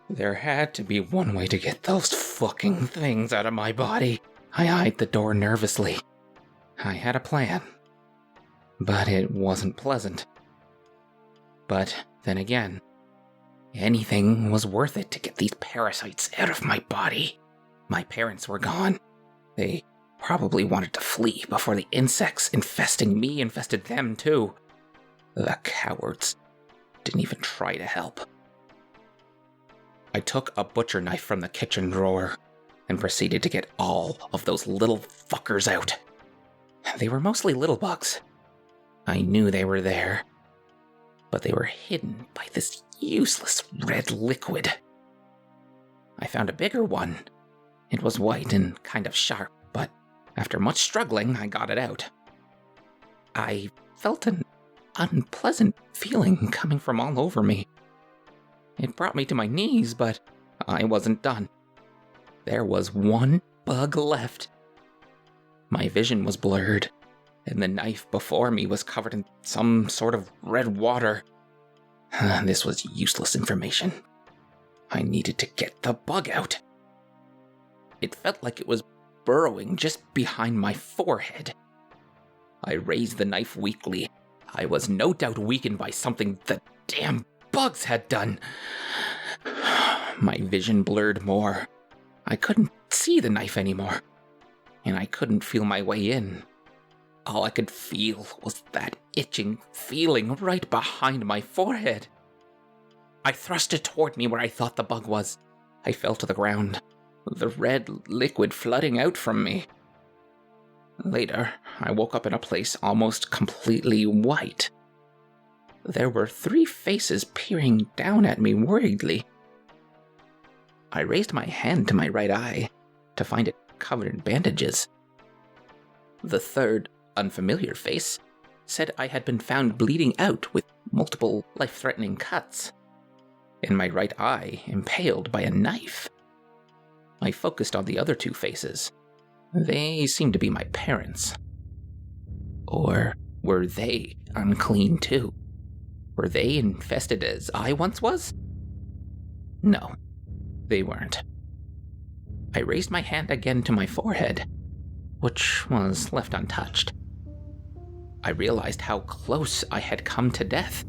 There had to be one way to get those fucking things out of my body. I eyed the door nervously. I had a plan. But it wasn't pleasant. But then again, anything was worth it to get these parasites out of my body. My parents were gone. They probably wanted to flee before the insects infesting me infested them too. The cowards didn't even try to help. I took a butcher knife from the kitchen drawer and proceeded to get all of those little fuckers out. They were mostly little bugs. I knew they were there, but they were hidden by this useless red liquid. I found a bigger one. It was white and kind of sharp, but after much struggling, I got it out. I felt an unpleasant feeling coming from all over me. It brought me to my knees, but I wasn't done. There was one bug left. My vision was blurred, and the knife before me was covered in some sort of red water. This was useless information. I needed to get the bug out. It felt like it was burrowing just behind my forehead. I raised the knife weakly. I was no doubt weakened by something the damn bugs had done. My vision blurred more. I couldn't see the knife anymore, and I couldn't feel my way in. All I could feel was that itching feeling right behind my forehead. I thrust it toward me where I thought the bug was. I fell to the ground, the red liquid flooding out from me. Later, I woke up in a place almost completely white. There were 3 faces peering down at me worriedly. I raised my hand to my right eye to find it covered in bandages. The third, unfamiliar face said I had been found bleeding out with multiple life-threatening cuts, and my right eye impaled by a knife. I focused on the other 2 faces. They seemed to be my parents. Or were they unclean too? Were they infested as I once was? No, they weren't. I raised my hand again to my forehead, which was left untouched. I realized how close I had come to death.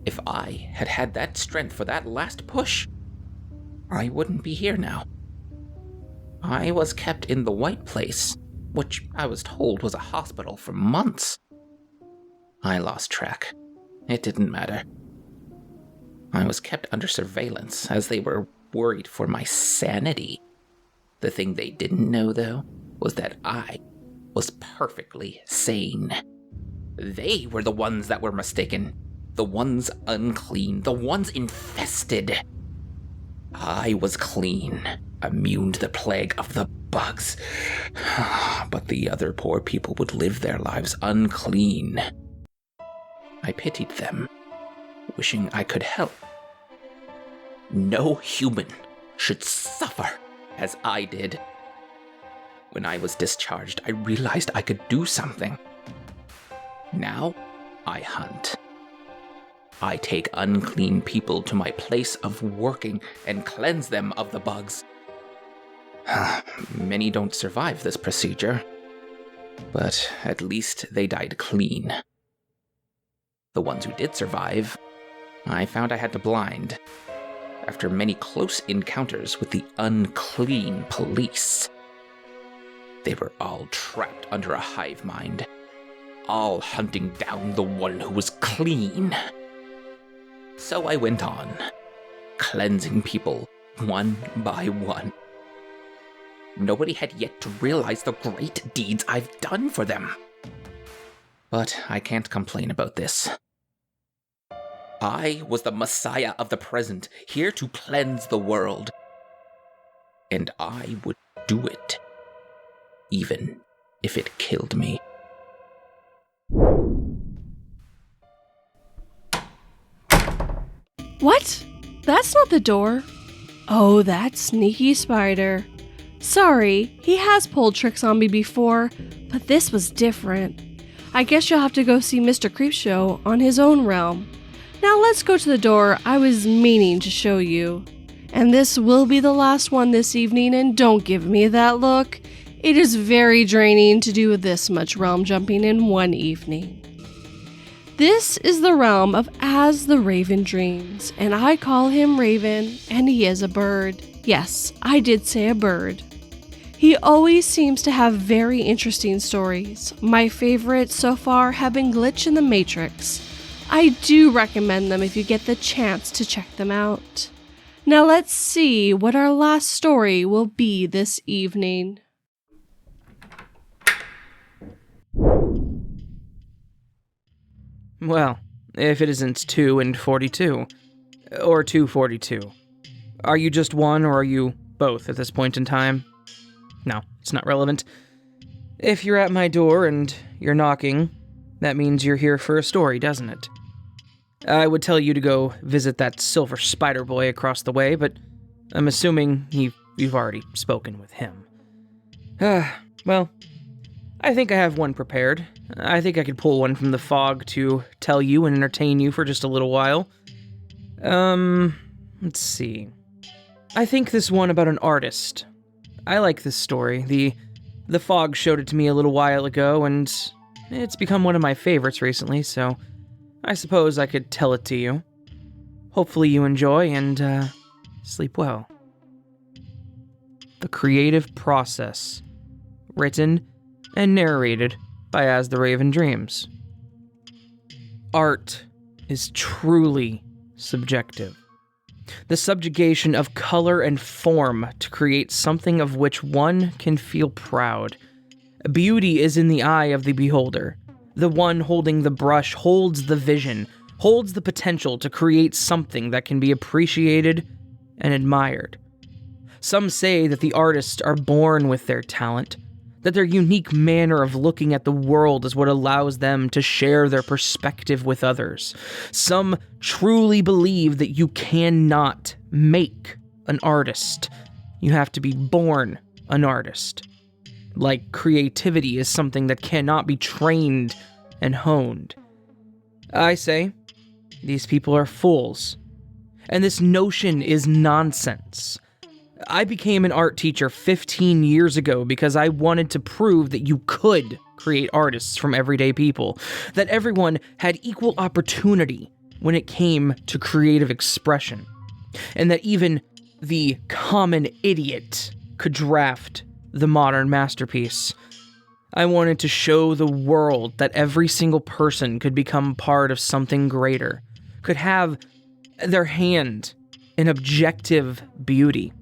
If I had had that strength for that last push, I wouldn't be here now. I was kept in the white place, which I was told was a hospital, for months. I lost track. It didn't matter. I was kept under surveillance as they were worried for my sanity. The thing they didn't know, though, was that I was perfectly sane. They were the ones that were mistaken, the ones unclean, the ones infested. I was clean, immune to the plague of the bugs, but the other poor people would live their lives unclean. I pitied them, wishing I could help. No human should suffer as I did. When I was discharged, I realized I could do something. Now, I hunt. I take unclean people to my place of working and cleanse them of the bugs. Many don't survive this procedure, but at least they died clean. The ones who did survive, I found I had to blind, after many close encounters with the unclean police. They were all trapped under a hive mind, all hunting down the one who was clean. So I went on, cleansing people one by one. Nobody had yet to realize the great deeds I've done for them. But I can't complain about this. I was the Messiah of the present, here to cleanse the world. And I would do it, even if it killed me. What? That's not the door. Oh, that sneaky spider. Sorry, he has pulled tricks on me before, but this was different. I guess you'll have to go see Mr. Creepshow on his own realm. Now let's go to the door I was meaning to show you. And this will be the last one this evening, and don't give me that look. It is very draining to do this much realm jumping in one evening. This is the realm of As the Raven Dreams, and I call him Raven, and he is a bird. Yes, I did say a bird. He always seems to have very interesting stories. My favorites so far have been Glitch in the Matrix. I do recommend them if you get the chance to check them out. Now let's see what our last story will be this evening. Well, if it isn't 2 and 42. Or 242. Are you just one, or are you both at this point in time? No, it's not relevant. If you're at my door and you're knocking, that means you're here for a story, doesn't it? I would tell you to go visit that silver spider boy across the way, but I'm assuming you've already spoken with him. Well, I think I have one prepared. I think I could pull one from the fog to tell you and entertain you for just a little while. Let's see. I think this one about an artist. I like this story. The fog showed it to me a little while ago, and it's become one of my favorites recently, so I suppose I could tell it to you. Hopefully you enjoy and, sleep well. The Creative Process. Written and narrated by As the Raven Dreams. Art is truly subjective. The subjugation of color and form to create something of which one can feel proud. Beauty is in the eye of the beholder. The one holding the brush holds the vision, holds the potential to create something that can be appreciated and admired. Some say that the artists are born with their talent, that their unique manner of looking at the world is what allows them to share their perspective with others. Some truly believe that you cannot make an artist. You have to be born an artist. Like creativity is something that cannot be trained and honed. I say, these people are fools. And this notion is nonsense. I became an art teacher 15 years ago because I wanted to prove that you could create artists from everyday people, that everyone had equal opportunity when it came to creative expression, and that even the common idiot could draft the modern masterpiece. I wanted to show the world that every single person could become part of something greater, could have their hand in objective beauty.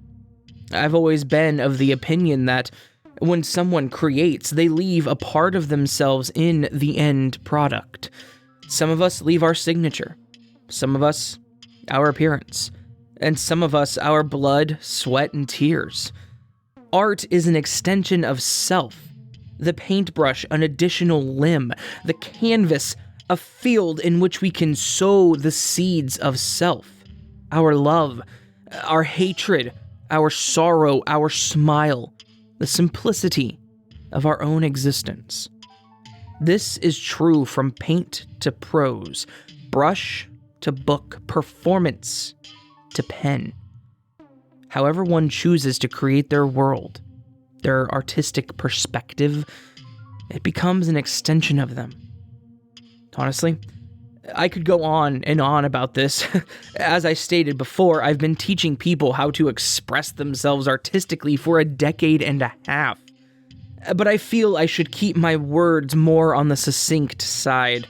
I've always been of the opinion that when someone creates, they leave a part of themselves in the end product. Some of us leave our signature, some of us our appearance, and some of us our blood, sweat, and tears. Art is an extension of self, the paintbrush an additional limb, the canvas a field in which we can sow the seeds of self, our love, our hatred, our sorrow, our smile, the simplicity of our own existence. This is true from paint to prose, brush to book, performance to pen. However one chooses to create their world, their artistic perspective, it becomes an extension of them. Honestly, I could go on and on about this. As I stated before, I've been teaching people how to express themselves artistically for a decade and a half. But I feel I should keep my words more on the succinct side.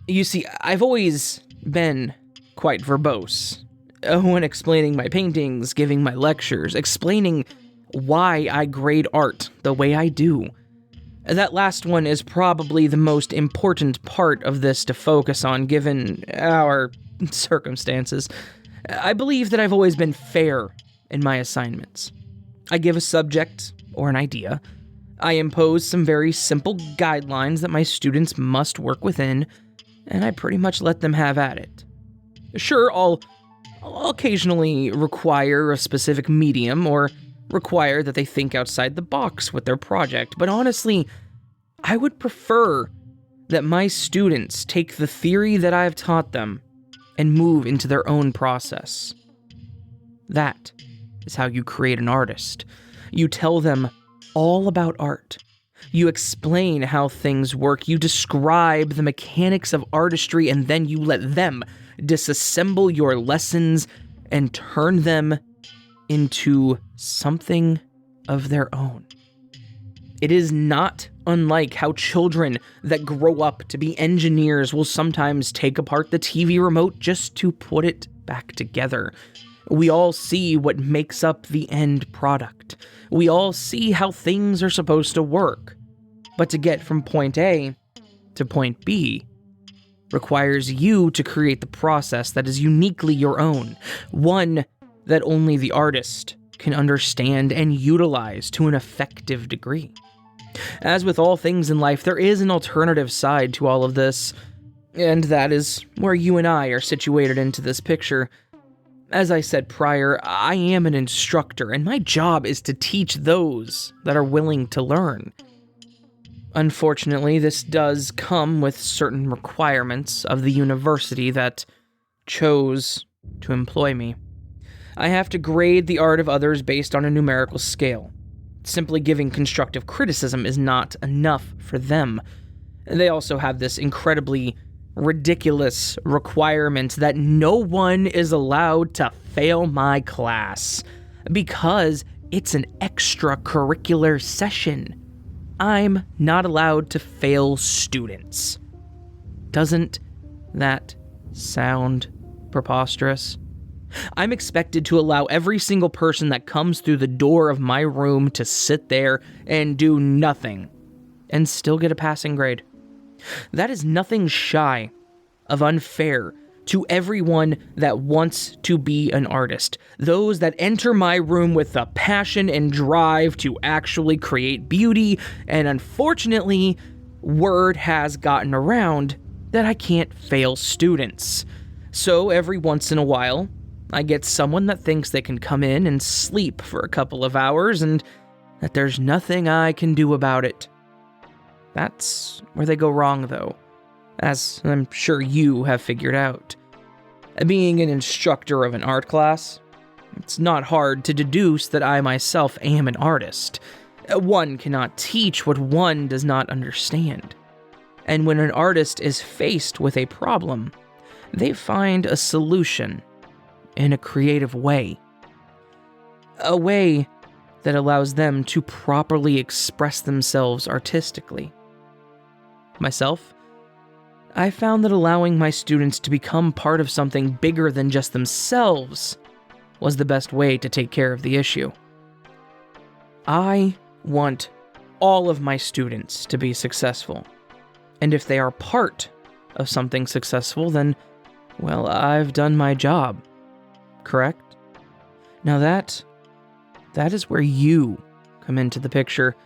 You see, I've always been quite verbose when explaining my paintings, giving my lectures, explaining why I grade art the way I do. That last one is probably the most important part of this to focus on, given our circumstances. I believe that I've always been fair in my assignments. I give a subject or an idea. I impose some very simple guidelines that my students must work within, and I pretty much let them have at it. Sure, I'll occasionally require a specific medium or require that they think outside the box with their project, but honestly, I would prefer that my students take the theory that I've taught them and move into their own process. That is how you create an artist. You tell them all about art. You explain how things work. You describe the mechanics of artistry, and then you let them disassemble your lessons and turn them into something of their own. It is not unlike how children that grow up to be engineers will sometimes take apart the TV remote just to put it back together. We all see what makes up the end product. We all see how things are supposed to work. But to get from point A to point B requires you to create the process that is uniquely your own, one that only the artist can understand and utilize to an effective degree. As with all things in life, there is an alternative side to all of this, and that is where you and I are situated into this picture. As I said prior, I am an instructor, and my job is to teach those that are willing to learn. Unfortunately, this does come with certain requirements of the university that chose to employ me. I have to grade the art of others based on a numerical scale. Simply giving constructive criticism is not enough for them. They also have this incredibly ridiculous requirement that no one is allowed to fail my class because it's an extracurricular session. I'm not allowed to fail students. Doesn't that sound preposterous? I'm expected to allow every single person that comes through the door of my room to sit there and do nothing and still get a passing grade. That is nothing shy of unfair to everyone that wants to be an artist. Those that enter my room with the passion and drive to actually create beauty, and unfortunately, word has gotten around that I can't fail students. So every once in a while, I get someone that thinks they can come in and sleep for a couple of hours and that there's nothing I can do about it. That's where they go wrong, though, as I'm sure you have figured out. Being an instructor of an art class, it's not hard to deduce that I myself am an artist. One cannot teach what one does not understand. And when an artist is faced with a problem, they find a solution in a creative way. A way that allows them to properly express themselves artistically. Myself, I found that allowing my students to become part of something bigger than just themselves was the best way to take care of the issue. I want all of my students to be successful, and if they are part of something successful, then, well, I've done my job. Correct? Now that is where you come into the picture.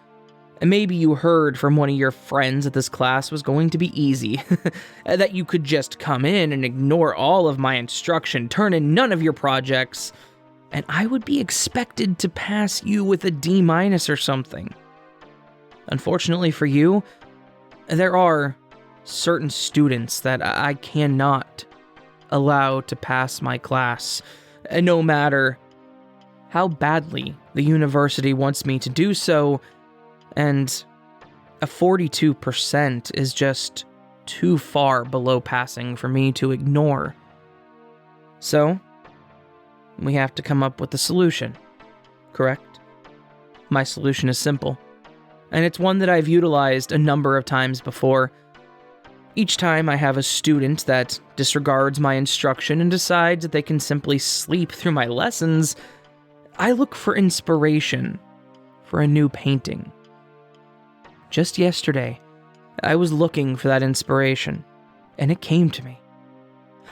And maybe you heard from one of your friends that this class was going to be easy, that you could just come in and ignore all of my instruction, turn in none of your projects, and I would be expected to pass you with a D- or something. Unfortunately for you, there are certain students that I cannot allow to pass my class, no matter how badly the university wants me to do so, and a 42% is just too far below passing for me to ignore. So, we have to come up with a solution, correct? My solution is simple, and it's one that I've utilized a number of times before. Each time I have a student that disregards my instruction and decides that they can simply sleep through my lessons, I look for inspiration for a new painting. just yesterday, I was looking for that inspiration, and it came to me.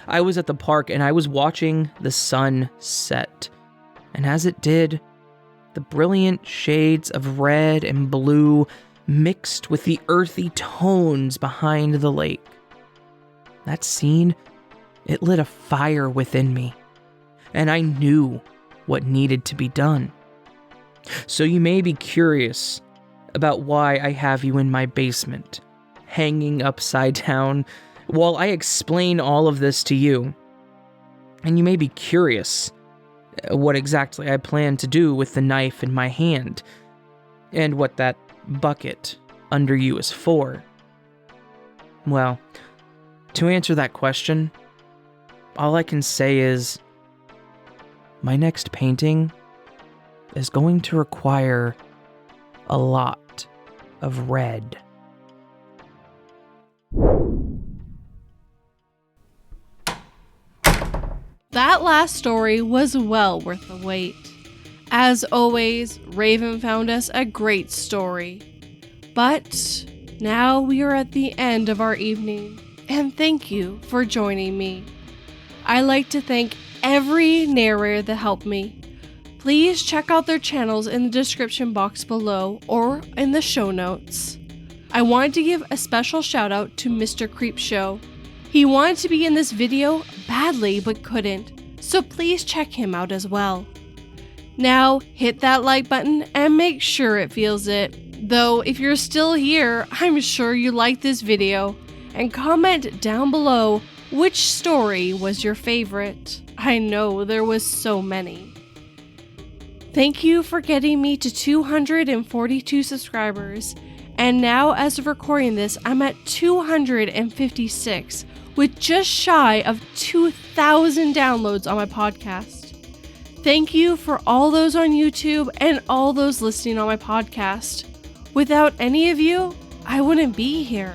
I was at the park and I was watching the sun set, and as it did, the brilliant shades of red and blue mixed with the earthy tones behind the lake. That scene, it lit a fire within me, and I knew what needed to be done. So you may be curious about why I have you in my basement, hanging upside down, while I explain all of this to you. And you may be curious what exactly I plan to do with the knife in my hand, and what that bucket under you is for. Well, to answer that question, all I can say is, my next painting is going to require a lot of red. That last story was well worth the wait. As always, Raven found us a great story. But now we are at the end of our evening, and thank you for joining me. I like to thank every narrator that helped me. Please check out their channels in the description box below or in the show notes. I wanted to give a special shout out to Mr. Creepshow. He wanted to be in this video badly but couldn't, so please check him out as well. Now hit that like button and make sure it feels it. Though if you're still here, I'm sure you liked this video, and comment down below which story was your favorite. I know there was so many. Thank you for getting me to 242 subscribers, and now as of recording this, I'm at 256, with just shy of 2,000 downloads on my podcast. Thank you for all those on YouTube and all those listening on my podcast. Without any of you, I wouldn't be here.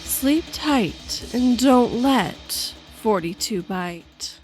Sleep tight and don't let 42 bite.